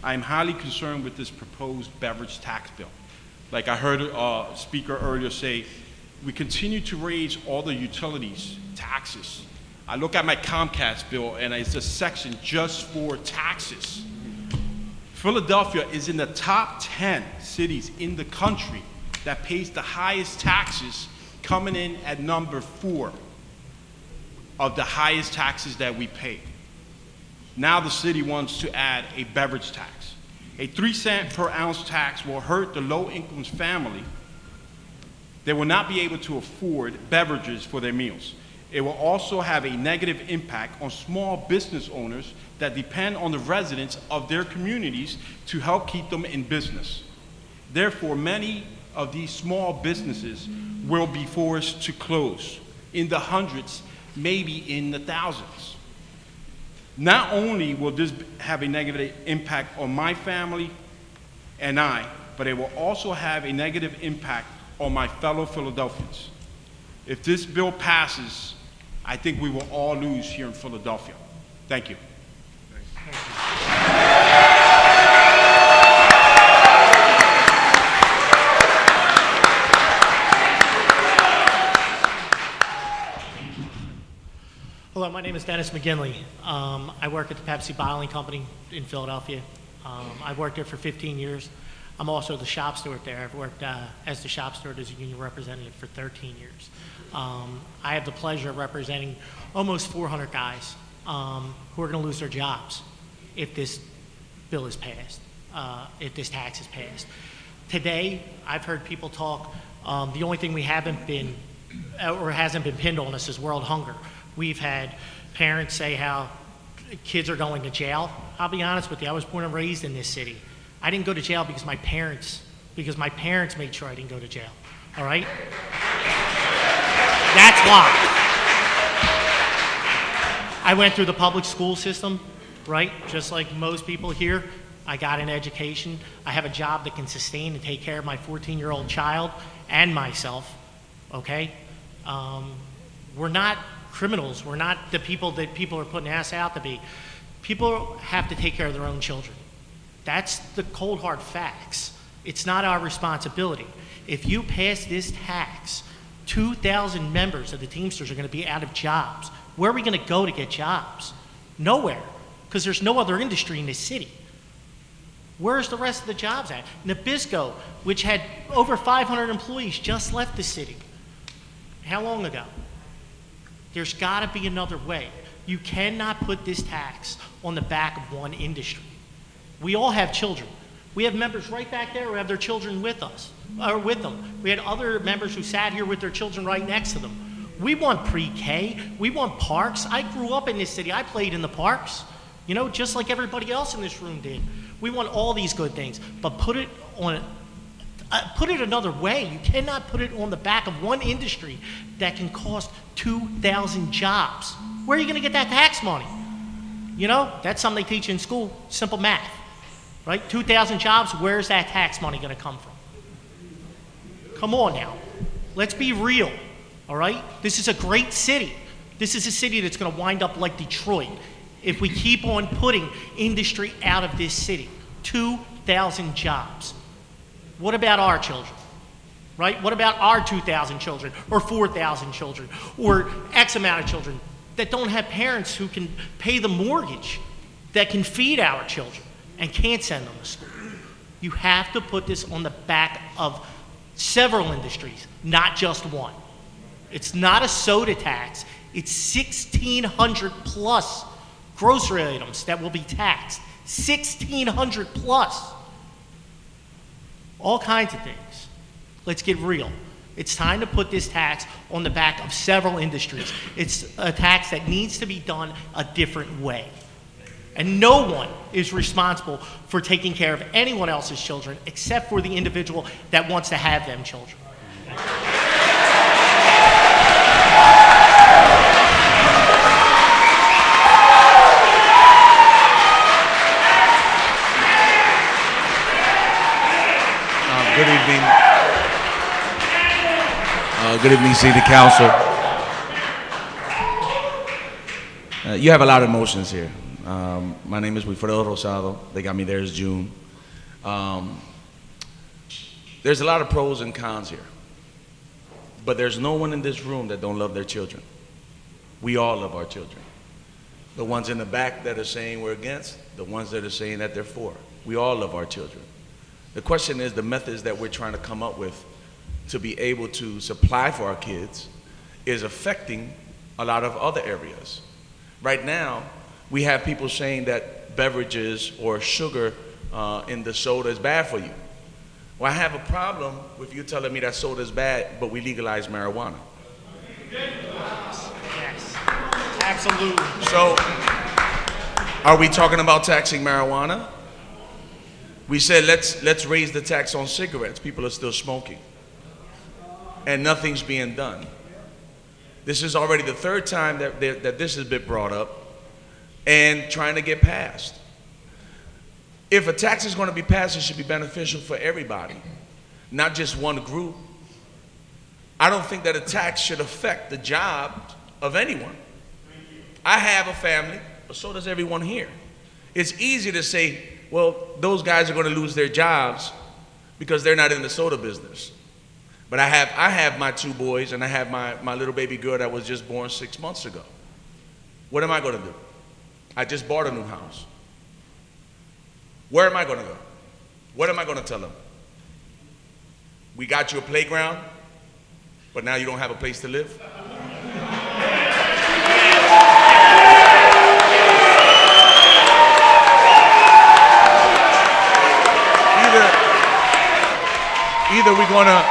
I am highly concerned with this proposed beverage tax bill. Like I heard a speaker earlier say, we continue to raise all the utilities, taxes. I look at my Comcast bill and it's a section just for taxes. Philadelphia is in the top 10 cities in the country that pays the highest taxes, coming in at number 4 of the highest taxes that we pay. Now the city wants to add a beverage tax. A 3-cent per ounce tax will hurt the low-income family. They will not be able to afford beverages for their meals. It will also have a negative impact on small business owners that depend on the residents of their communities to help keep them in business. Therefore, many of these small businesses will be forced to close in the hundreds, maybe in the thousands. Not only will this have a negative impact on my family and I, but it will also have a negative impact on my fellow Philadelphians. If this bill passes, I think we will all lose here in Philadelphia. Thank you. Hello, my name is Dennis McGinley. I work at the Pepsi Bottling Company in Philadelphia. I've worked there for 15 years. I'm also the shop steward there. I've worked as the shop steward as a union representative for 13 years. I have the pleasure of representing almost 400 guys who are going to lose their jobs if this bill is passed, if this tax is passed. Today, I've heard people talk, the only thing we haven't been, or hasn't been pinned on us is world hunger. We've had parents say how kids are going to jail. I'll be honest with you, I was born and raised in this city. I didn't go to jail because my parents made sure I didn't go to jail, all right? That's why. I went through the public school system, right? Just like most people here. I got an education. I have a job that can sustain and take care of my 14-year-old child and myself, okay? We're not criminals. We're not the people that people are putting us out to be. People have to take care of their own children. That's the cold hard facts. It's not our responsibility. If you pass this tax, 2,000 members of the Teamsters are going to be out of jobs. Where are we going to go to get jobs? Nowhere, because there's no other industry in this city. Where's the rest of the jobs at? Nabisco, which had over 500 employees, just left the city. How long ago? There's got to be another way. You cannot put this tax on the back of one industry. We all have children. We have members right back there who have their children with us, or with them. We had other members who sat here with their children right next to them. We want pre-K. We want parks. I grew up in this city. I played in the parks, you know, just like everybody else in this room did. We want all these good things, but put it another way. You cannot put it on the back of one industry that can cost 2,000 jobs. Where are you going to get that tax money? You know, that's something they teach in school, simple math, right? 2,000 jobs, where's that tax money going to come from? Come on now. Let's be real, all right? This is a great city. This is a city that's going to wind up like Detroit. if we keep on putting industry out of this city. 2,000 jobs. What about our children? Right? What about our 2,000 children or 4,000 children or X amount of children that don't have parents who can pay the mortgage, that can feed our children and can't send them to school? You have to put this on the back of several industries, not just one. It's not a soda tax. It's 1,600 plus grocery items that will be taxed. 1,600 plus. All kinds of things. Let's get real. It's time to put this tax on the back of several industries. It's a tax that needs to be done a different way. And no one is responsible for taking care of anyone else's children except for the individual that wants to have them children. Good evening. Good evening, City Council. You have a lot of emotions here. My name is Wilfredo Rosado. They got me there as June. There's a lot of pros and cons here. But there's no one in this room that don't love their children. We all love our children. The ones in the back that are saying we're against, the ones that are saying that they're for. We all love our children. The question is the methods that we're trying to come up with to be able to supply for our kids is affecting a lot of other areas. Right now, we have people saying that beverages or sugar in the soda is bad for you. Well, I have a problem with you telling me that soda is bad, but we legalize marijuana. Yes, absolutely. So, are we talking about taxing marijuana? We said let's raise the tax on cigarettes. People are still smoking. And nothing's being done. This is already the third time that this has been brought up and trying to get passed. If a tax is going to be passed, it should be beneficial for everybody, not just one group. I don't think that a tax should affect the job of anyone. I have a family, but so does everyone here. It's easy to say, well, those guys are going to lose their jobs because they're not in the soda business. But I have my two boys, and I have my little baby girl that was just born 6 months ago. What am I going to do? I just bought a new house. Where am I going to go? What am I going to tell them? We got you a playground, but now you don't have a place to live? Either we're going to,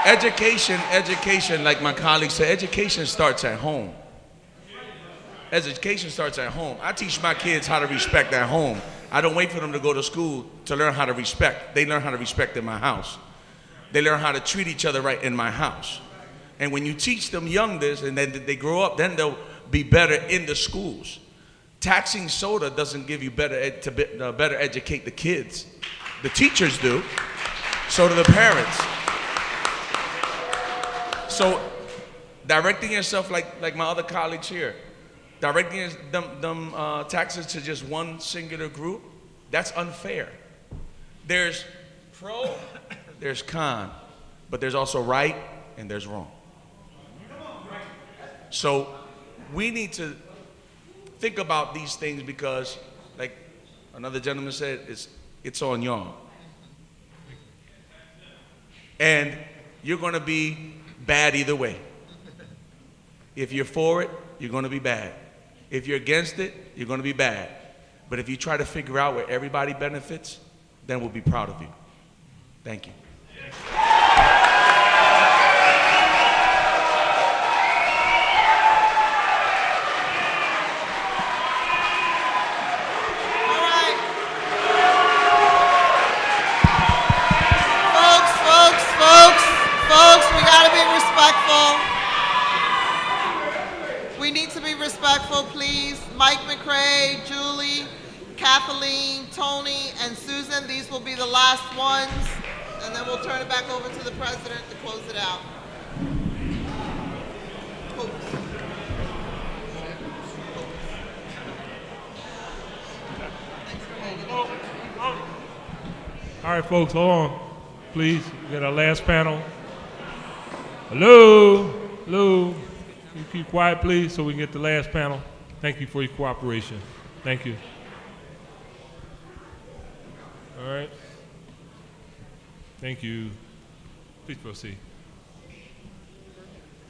education, like my colleague said, education starts at home. Education starts at home. I teach my kids how to respect at home. I don't wait for them to go to school to learn how to respect. They learn how to respect in my house. They learn how to treat each other right in my house. And when you teach them young this and then they grow up, then they'll be better in the schools. Taxing soda doesn't give you better educate the kids. The teachers do. So do the parents. So directing yourself like my other colleagues here, directing them taxes to just one singular group, that's unfair. There's pro, there's con, but there's also right and there's wrong. So we need to think about these things because, like another gentleman said, it's on y'all. And you're going to be bad either way. If you're for it, you're going to be bad. If you're against it, you're going to be bad. But if you try to figure out where everybody benefits, then we'll be proud of you. Thank you. Folks, we gotta be respectful. We need to be respectful, please. Mike McCrae, Julie, Kathleen, Tony, and Susan, these will be the last ones. And then we'll turn it back over to the president to close it out. All right, folks, hold on. Please, we got our last panel. Hello? Hello? Can you keep quiet, please, so we can get the last panel? Thank you for your cooperation. Thank you. All right. Thank you. Please proceed.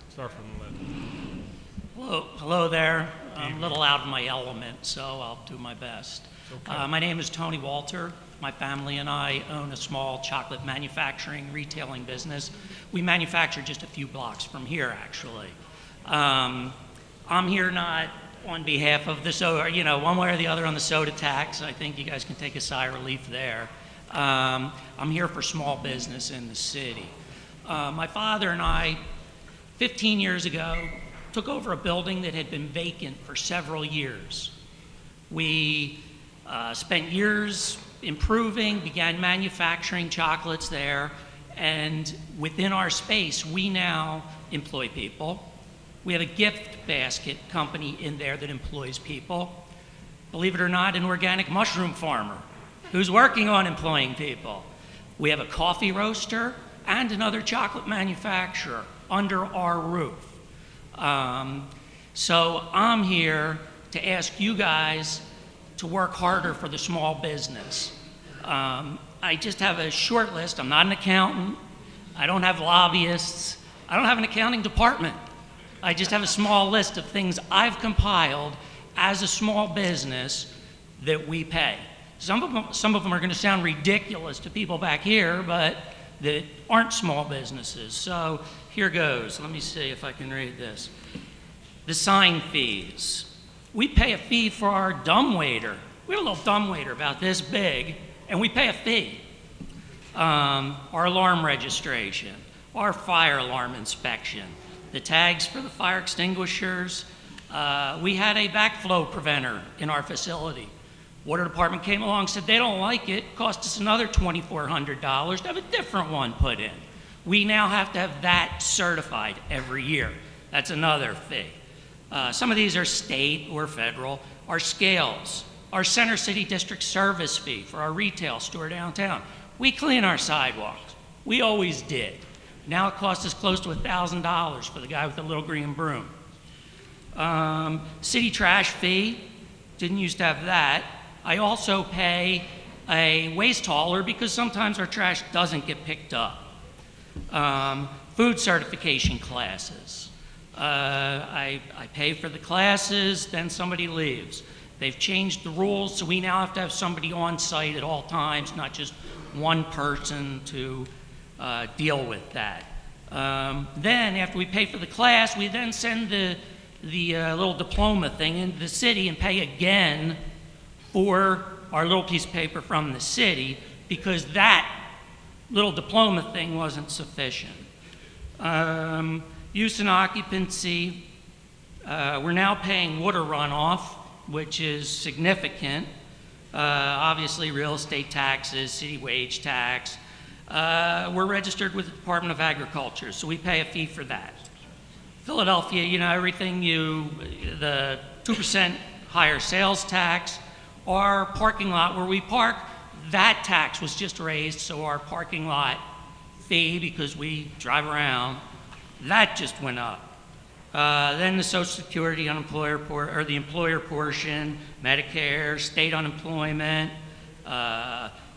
Start from the left. Hello there. I'm a little out of my element, so I'll do my best. Okay. My name is Tony Walter. My family and I own a small chocolate manufacturing retailing business. We manufacture just a few blocks from here, actually. I'm here not on behalf of the soda, you know, one way or the other on the soda tax. I think you guys can take a sigh of relief there. I'm here for small business in the city. My father and I, 15 years ago, took over a building that had been vacant for several years. We spent years improving, began manufacturing chocolates there, and within our space, we now employ people. We have a gift basket company in there that employs people. Believe it or not, an organic mushroom farmer who's working on employing people. We have a coffee roaster and another chocolate manufacturer under our roof. So I'm here to ask you guys to work harder for the small business. I just have a short list. I'm not an accountant. I don't have lobbyists. I don't have an accounting department. I just have a small list of things I've compiled as a small business that we pay. Some of them are going to sound ridiculous to people back here, but that aren't small businesses. So here goes. Let me see if I can read this. The sign fees. We pay a fee for our dumbwaiter. We have a little dumbwaiter about this big, and we pay a fee. Our alarm registration, our fire alarm inspection, the tags for the fire extinguishers. We had a backflow preventer in our facility. Water department came along and said they don't like it, cost us another $2,400 to have a different one put in. We now have to have that certified every year. That's another fee. Some of these are state or federal. Our scales, our Center City District service fee for our retail store downtown. We clean our sidewalks. We always did. Now it costs us close to $1,000 for the guy with the little green broom. City trash fee, didn't used to have that. I also pay a waste hauler because sometimes our trash doesn't get picked up. Food certification classes. I pay for the classes, then somebody leaves. They've changed the rules, so we now have to have somebody on site at all times, not just one person to deal with that. Then, after we pay for the class, we then send the little diploma thing into the city and pay again for our little piece of paper from the city because that little diploma thing wasn't sufficient. Use and occupancy. We're now paying water runoff, which is significant. Obviously, real estate taxes, city wage tax. We're registered with the Department of Agriculture, so we pay a fee for that. Philadelphia, you know, everything the 2% higher sales tax. Our parking lot where we park, that tax was just raised, so our parking lot fee, because we drive around, that just went up. Then the Social Security the employer portion, Medicare, state unemployment,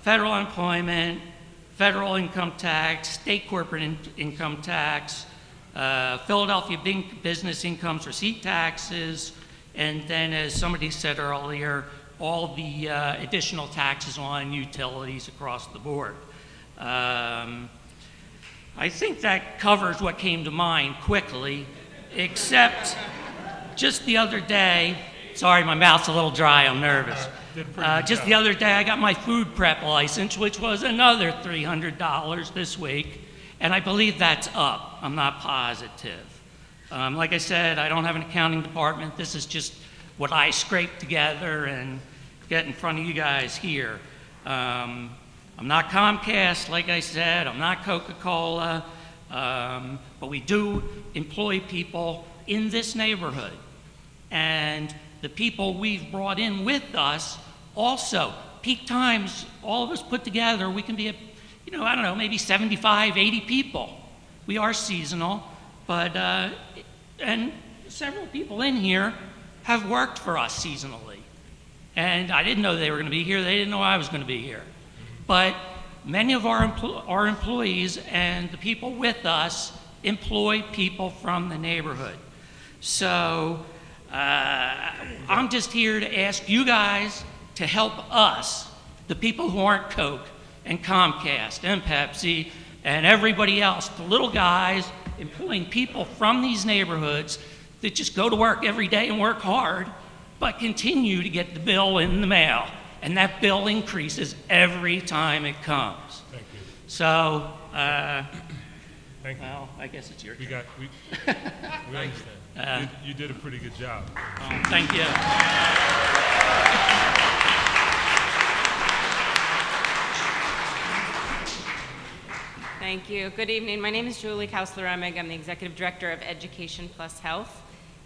federal unemployment, federal income tax, state corporate income tax, Philadelphia business incomes receipt taxes, and then as somebody said earlier, all the additional taxes on utilities across the board. I think that covers what came to mind quickly, except just the other day, sorry, my mouth's a little dry, I'm nervous. Just the other day, I got my food prep license, which was another $300 this week, and I believe that's up. I'm not positive. Like I said, I don't have an accounting department. This is just what I scraped together and get in front of you guys here. I'm not Comcast, like I said. I'm not Coca-Cola. But we do employ people in this neighborhood. And the people we've brought in with us also peak times, all of us put together, we can be, you know, I don't know, maybe 75, 80 people. We are seasonal, but, and several people in here have worked for us seasonally. And I didn't know they were going to be here. They didn't know I was going to be here. But many of our employees and the people with us employ people from the neighborhood. So I'm just here to ask you guys to help us, the people who aren't Coke and Comcast and Pepsi and everybody else, the little guys employing people from these neighborhoods that just go to work every day and work hard, but continue to get the bill in the mail. And that bill increases every time it comes. Thank you. So, Thank you. well, I guess it's your turn. We understand. You did a pretty good job. Thank you. Thank you. Good evening. My name is Julie Kausler-Emig. I'm the Executive Director of Education Plus Health.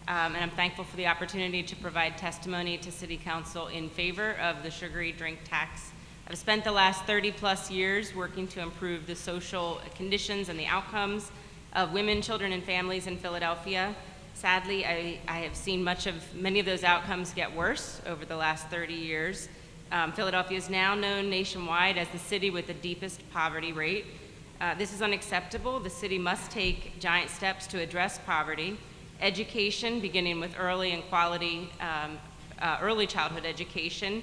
And I'm thankful for the opportunity to provide testimony to City Council in favor of the sugary drink tax. I've spent the last 30+ years working to improve the social conditions and the outcomes of women, children, and families in Philadelphia. Sadly, I have seen many of those outcomes get worse over the last 30 years. Philadelphia is now known nationwide as the city with the deepest poverty rate. This is unacceptable. The city must take giant steps to address poverty. Education, beginning with early and quality early childhood education,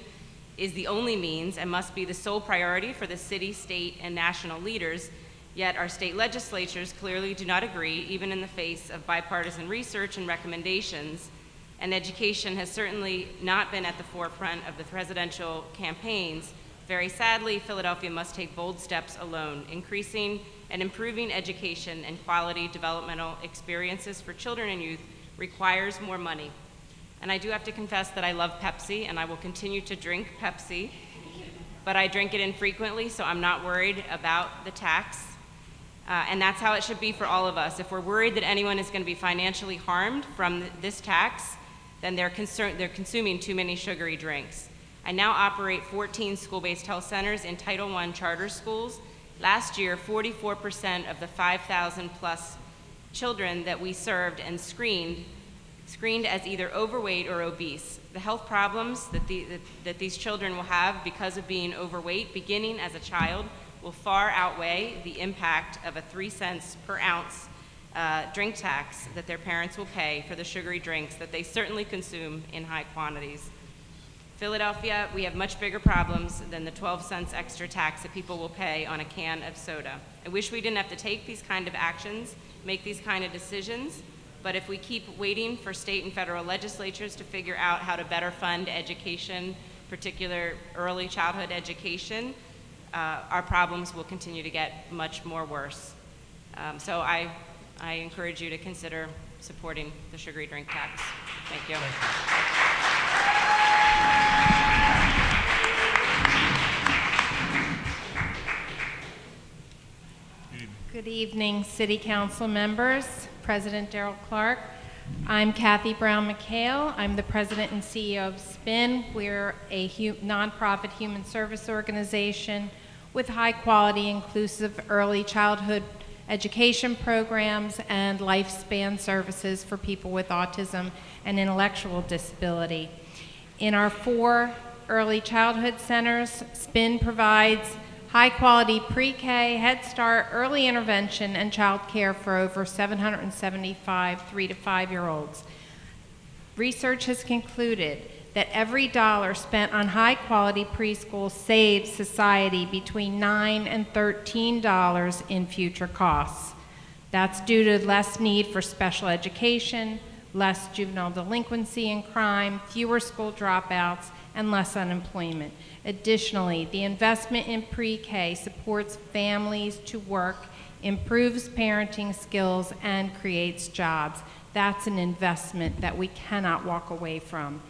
is the only means and must be the sole priority for the city, state, and national leaders. Yet our state legislatures clearly do not agree, even in the face of bipartisan research and recommendations. And education has certainly not been at the forefront of the presidential campaigns. Very sadly, Philadelphia must take bold steps alone, increasing and improving education and quality developmental experiences for children and youth requires more money. And I do have to confess that I love Pepsi, and I will continue to drink Pepsi, but I drink it infrequently, so I'm not worried about the tax. And that's how it should be for all of us. If we're worried that anyone is going to be financially harmed from this tax, then they're consuming too many sugary drinks. I now operate 14 school-based health centers in Title I charter schools. Last year, 44% of the 5,000+ children that we served and screened as either overweight or obese. The health problems that these children will have because of being overweight beginning as a child will far outweigh the impact of a 3 cents per ounce drink tax that their parents will pay for the sugary drinks that they certainly consume in high quantities. Philadelphia, we have much bigger problems than the 12 cents extra tax that people will pay on a can of soda. I wish we didn't have to take these kind of actions, make these kind of decisions, but if we keep waiting for state and federal legislatures to figure out how to better fund education, particular early childhood education, our problems will continue to get much more worse. So I encourage you to consider supporting the sugary drink tax. Thank you. Good evening, City Council members, President Darrell Clark. I'm Kathy Brown McHale. I'm the President and CEO of SPIN. We're a nonprofit human service organization with high quality, inclusive early childhood education programs and lifespan services for people with autism and intellectual disability. In our 4 early childhood centers, SPIN provides high-quality pre-K, Head Start, early intervention, and child care for over 775 3 to 5-year-olds. Research has concluded that every dollar spent on high-quality preschool saves society between $9 and $13 in future costs. That's due to less need for special education, less juvenile delinquency and crime, fewer school dropouts, and less unemployment. Additionally, the investment in pre-K supports families to work, improves parenting skills, and creates jobs. That's an investment that we cannot walk away from.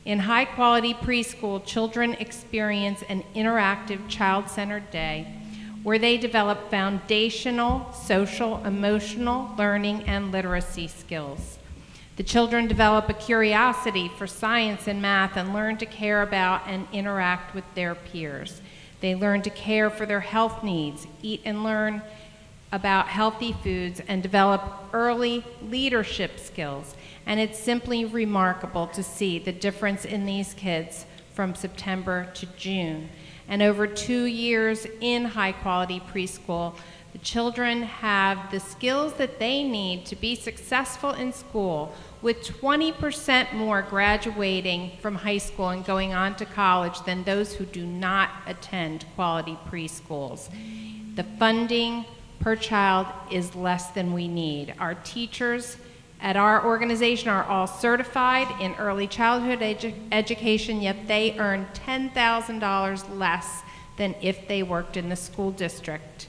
In high-quality preschool, children experience an interactive child-centered day where they develop foundational social, emotional learning and literacy skills. The children develop a curiosity for science and math and learn to care about and interact with their peers. They learn to care for their health needs, eat and learn about healthy foods, and develop early leadership skills. And it's simply remarkable to see the difference in these kids from September to June. And over 2 years in high-quality preschool, the children have the skills that they need to be successful in school, with 20% more graduating from high school and going on to college than those who do not attend quality preschools. The funding per child is less than we need. Our teachers at our organization are all certified in early childhood education, yet they earn $10,000 less than if they worked in the school district.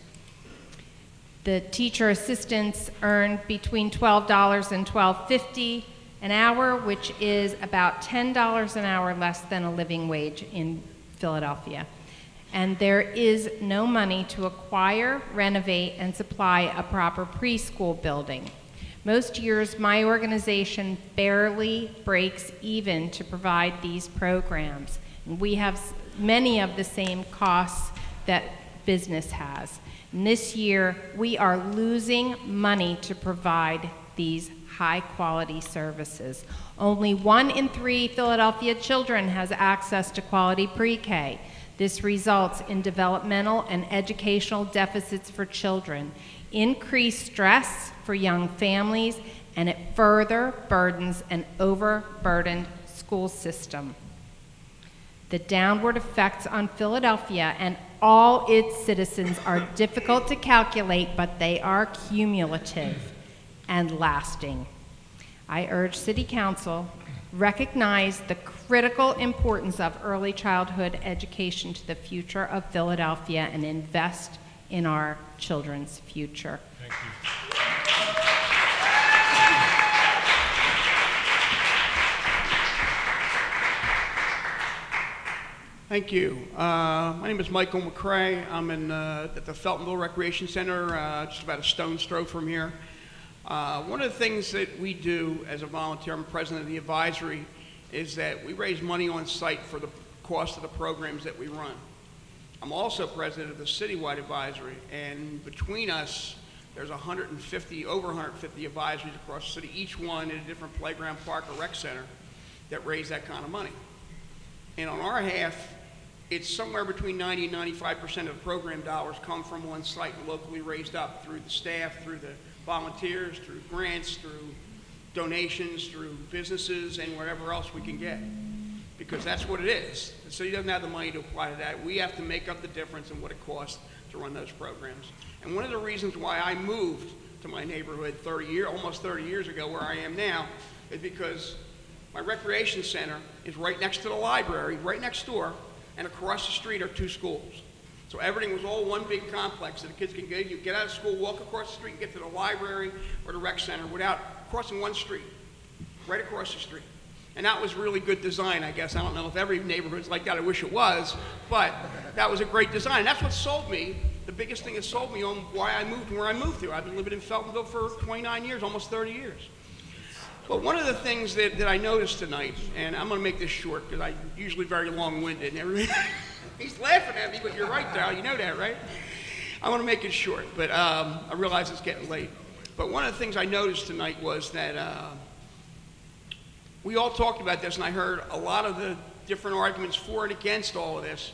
The teacher assistants earn between $12 and $12.50 an hour, which is about $10 an hour less than a living wage in Philadelphia. And there is no money to acquire, renovate, and supply a proper preschool building. Most years, my organization barely breaks even to provide these programs. And we have many of the same costs that business has. And this year, we are losing money to provide these high-quality services. Only 1 in 3 Philadelphia children has access to quality pre-K. This results in developmental and educational deficits for children, increased stress for young families, and it further burdens an overburdened school system. The downward effects on Philadelphia and all its citizens are difficult to calculate, but they are cumulative and lasting. I urge City Council recognize the critical importance of early childhood education to the future of Philadelphia and invest in our children's future. Thank you. Thank you. My name is Michael McCrae. I'm at the Feltonville Recreation Center, just about a stone's throw from here. One of the things that we do as a volunteer, I'm president of the advisory, is that we raise money on site for the cost of the programs that we run. I'm also president of the citywide advisory, and between us, there's over 150 advisories across the city, each one in a different playground, park, or rec center that raise that kind of money. And on our half, it's somewhere between 90 and 95% of the program dollars come from one site and locally raised up through the staff, through the volunteers, through grants, through donations, through businesses, and wherever else we can get. Because that's what it is. The city doesn't have the money to apply to that. We have to make up the difference in what it costs to run those programs. And one of the reasons why I moved to my neighborhood almost 30 years ago, where I am now, is because my recreation center is right next to the library, right next door, and across the street are 2 schools. So everything was all one big complex that the kids can go. You get out of school, walk across the street, and get to the library or the rec center without crossing one street, right across the street. And that was really good design, I guess. I don't know if every neighborhood's like that. I wish it was, but that was a great design. That's what sold me. The biggest thing that sold me on why I moved and where I moved to. I've been living in Feltonville for 29 years, almost 30 years. But one of the things that I noticed tonight, and I'm going to make this short because I'm usually very long-winded, and everybody, he's laughing at me, but you're right, Darryl, you know that, right? I want to make it short, but I realize it's getting late. But one of the things I noticed tonight was that we all talked about this, and I heard a lot of the different arguments for and against all of this.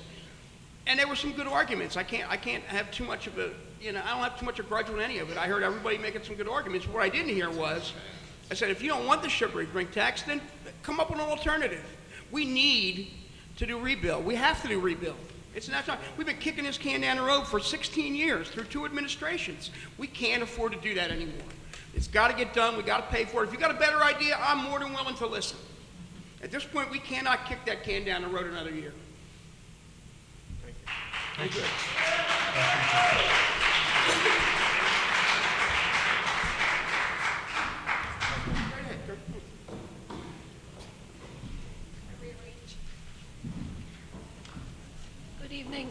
And there were some good arguments. I can't have too much of a, I don't have too much of a grudge with any of it. I heard everybody making some good arguments. What I didn't hear was, I said, if you don't want the sugary drink tax, then come up with an alternative. We need to do rebuild. We have to do rebuild. It's not time. We've been kicking this can down the road for 16 years through 2 administrations. We can't afford to do that anymore. It's got to get done. We got to pay for it. If you got a better idea, I'm more than willing to listen. At this point, we cannot kick that can down the road another year. Thank you. Good evening,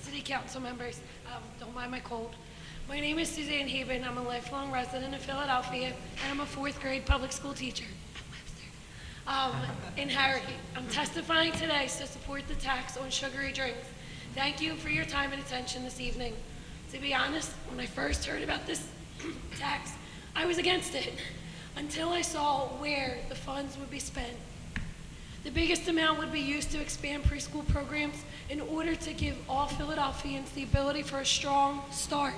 City Council members. Don't mind my cold. My name is Suzanne Haben. I'm a lifelong resident of Philadelphia, and I'm a 4th grade public school teacher. in Harrogate. I'm testifying today to support the tax on sugary drinks. Thank you for your time and attention this evening. To be honest, when I first heard about this tax, I was against it until I saw where the funds would be spent. The biggest amount would be used to expand preschool programs in order to give all Philadelphians the ability for a strong start.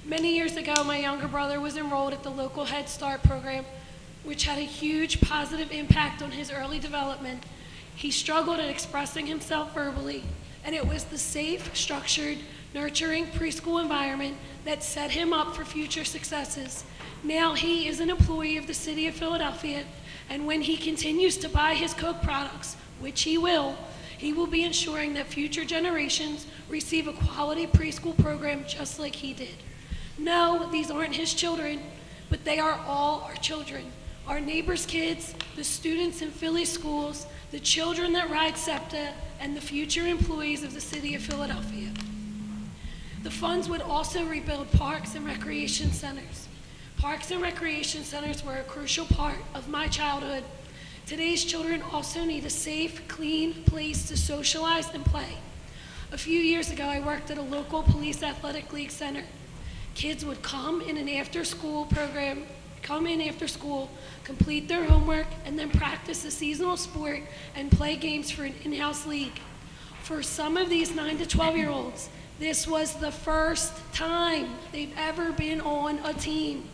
Many years ago, my younger brother was enrolled at the local Head Start program, which had a huge positive impact on his early development. He struggled at expressing himself verbally, and it was the safe, structured, nurturing preschool environment that set him up for future successes. Now he is an employee of the city of Philadelphia, and when he continues to buy his Coke products, which he will be ensuring that future generations receive a quality preschool program just like he did. No, these aren't his children, but they are all our children. Our neighbors' kids, the students in Philly schools, the children that ride SEPTA, and the future employees of the city of Philadelphia. The funds would also rebuild parks and recreation centers. Parks and recreation centers were a crucial part of my childhood. Today's children also need a safe, clean place to socialize and play. A few years ago, I worked at a local police athletic league center. Kids would come in an after-school program, complete their homework, and then practice a seasonal sport and play games for an in-house league. For some of these 9 to 12-year-olds, this was the first time they've ever been on a team.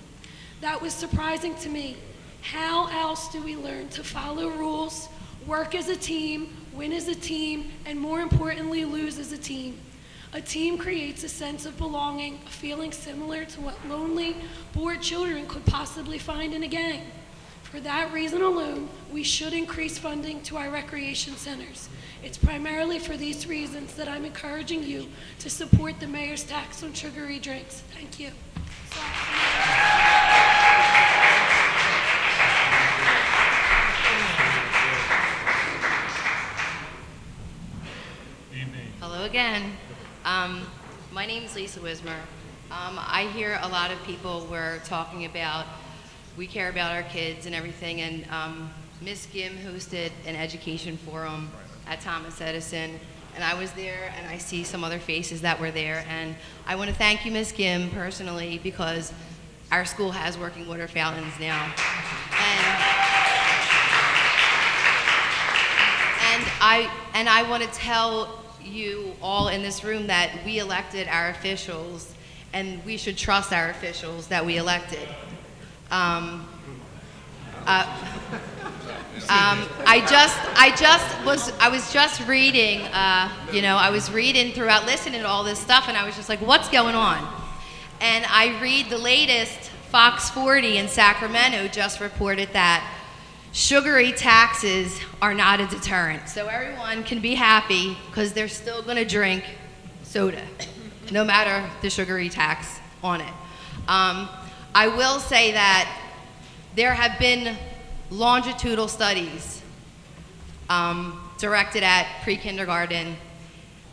That was surprising to me. How else do we learn to follow rules, work as a team, win as a team, and more importantly, lose as a team? A team creates a sense of belonging, a feeling similar to what lonely, bored children could possibly find in a gang. For that reason alone, we should increase funding to our recreation centers. It's primarily for these reasons that I'm encouraging you to support the mayor's tax on sugary drinks. Thank you. Hello again. My name is Lisa Wismer. I hear a lot of people were talking about we care about our kids and everything, and Ms. Gim hosted an education forum at Thomas Edison, and I was there, and I see some other faces that were there, and I want to thank you, Ms. Gim, personally, because our school has working water fountains now. And I want to tell you all in this room that we elected our officials, and we should trust our officials that we elected. I was just reading, I was reading throughout, listening to all this stuff, and I was just like, what's going on? And I read the latest, Fox 40 in Sacramento just reported that sugary taxes are not a deterrent. So everyone can be happy because they're still going to drink soda, no matter the sugary tax on it. I will say that there have been longitudinal studies directed at pre-kindergarten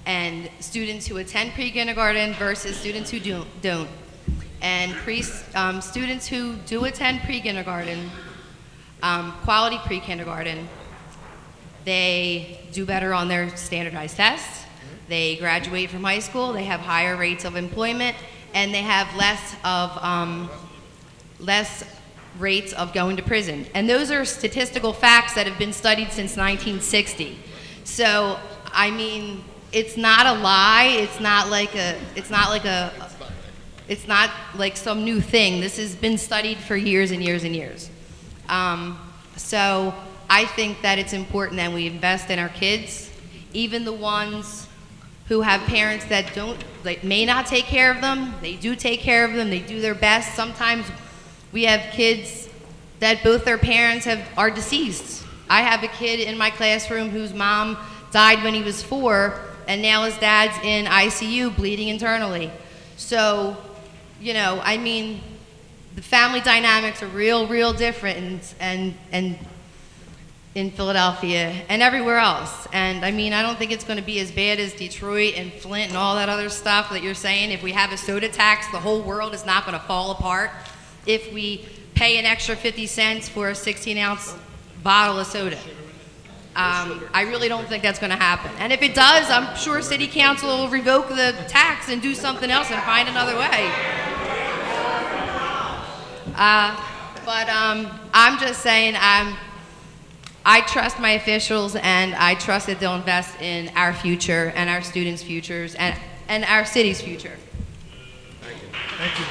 and students who attend pre-kindergarten versus students who don't. And students who do attend pre-kindergarten, quality pre-kindergarten, they do better on their standardized tests, they graduate from high school, they have higher rates of employment, and they have less rates of going to prison. And those are statistical facts that have been studied since 1960. So, I mean, it's not a lie, it's not like some new thing. This has been studied for years and years and years. So I think that it's important that we invest in our kids, even the ones who have parents that may not take care of them. They do take care of them, they do their best. Sometimes we have kids that both their parents are deceased. I have a kid in my classroom whose mom died when he was 4, and now his dad's in ICU bleeding internally. So, I mean, the family dynamics are real different and in Philadelphia and everywhere else. And I mean, I don't think it's going to be as bad as Detroit and Flint and all that other stuff that you're saying. If we have a soda tax, the whole world is not going to fall apart. If we pay an extra 50 cents for a 16-ounce bottle of soda. I really don't think that's going to happen. And if it does, I'm sure City Council will revoke the tax and do something else and find another way. But I'm just saying, I trust my officials, and I trust that they'll invest in our future and our students' futures and our city's future. Thank you. Thank you.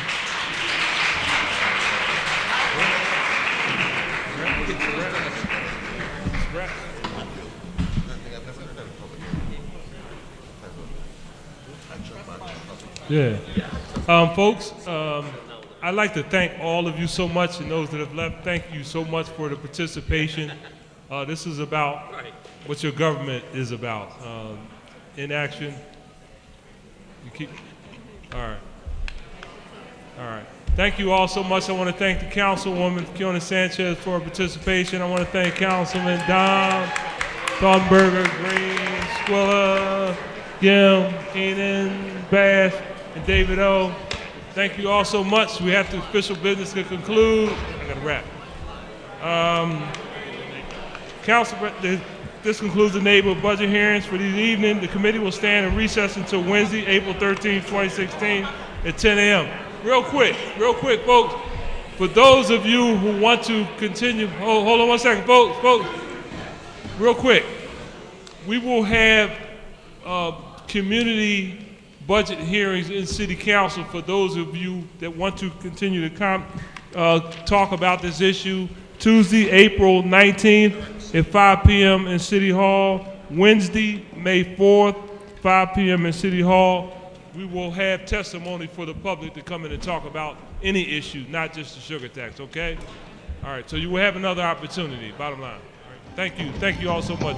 Yeah. Folks, I'd like to thank all of you so much, and those that have left, thank you so much for the participation. This is about what your government is about. In action. You keep, all right. All right. Thank you all so much. I want to thank the Councilwoman Quinones-Sanchez for her participation. I want to thank Councilman Dom, Thornberger, Green, Squilla, Gim, Keenan, Bass, and David O. Thank you all so much. We have the official business to conclude. I got to wrap. Council, this concludes the neighborhood budget hearings for this evening. The committee will stand in recess until Wednesday, April 13, 2016 at 10 a.m. Real quick, folks. For those of you who want to continue, hold on one second, folks. Real quick, we will have community budget hearings in City Council for those of you that want to continue to talk about this issue. Tuesday, April 19th at 5 p.m. in City Hall. Wednesday, May 4th, 5 p.m. in City Hall. We will have testimony for the public to come in and talk about any issue, not just the sugar tax, okay? All right, so you will have another opportunity, bottom line. All right, thank you all so much.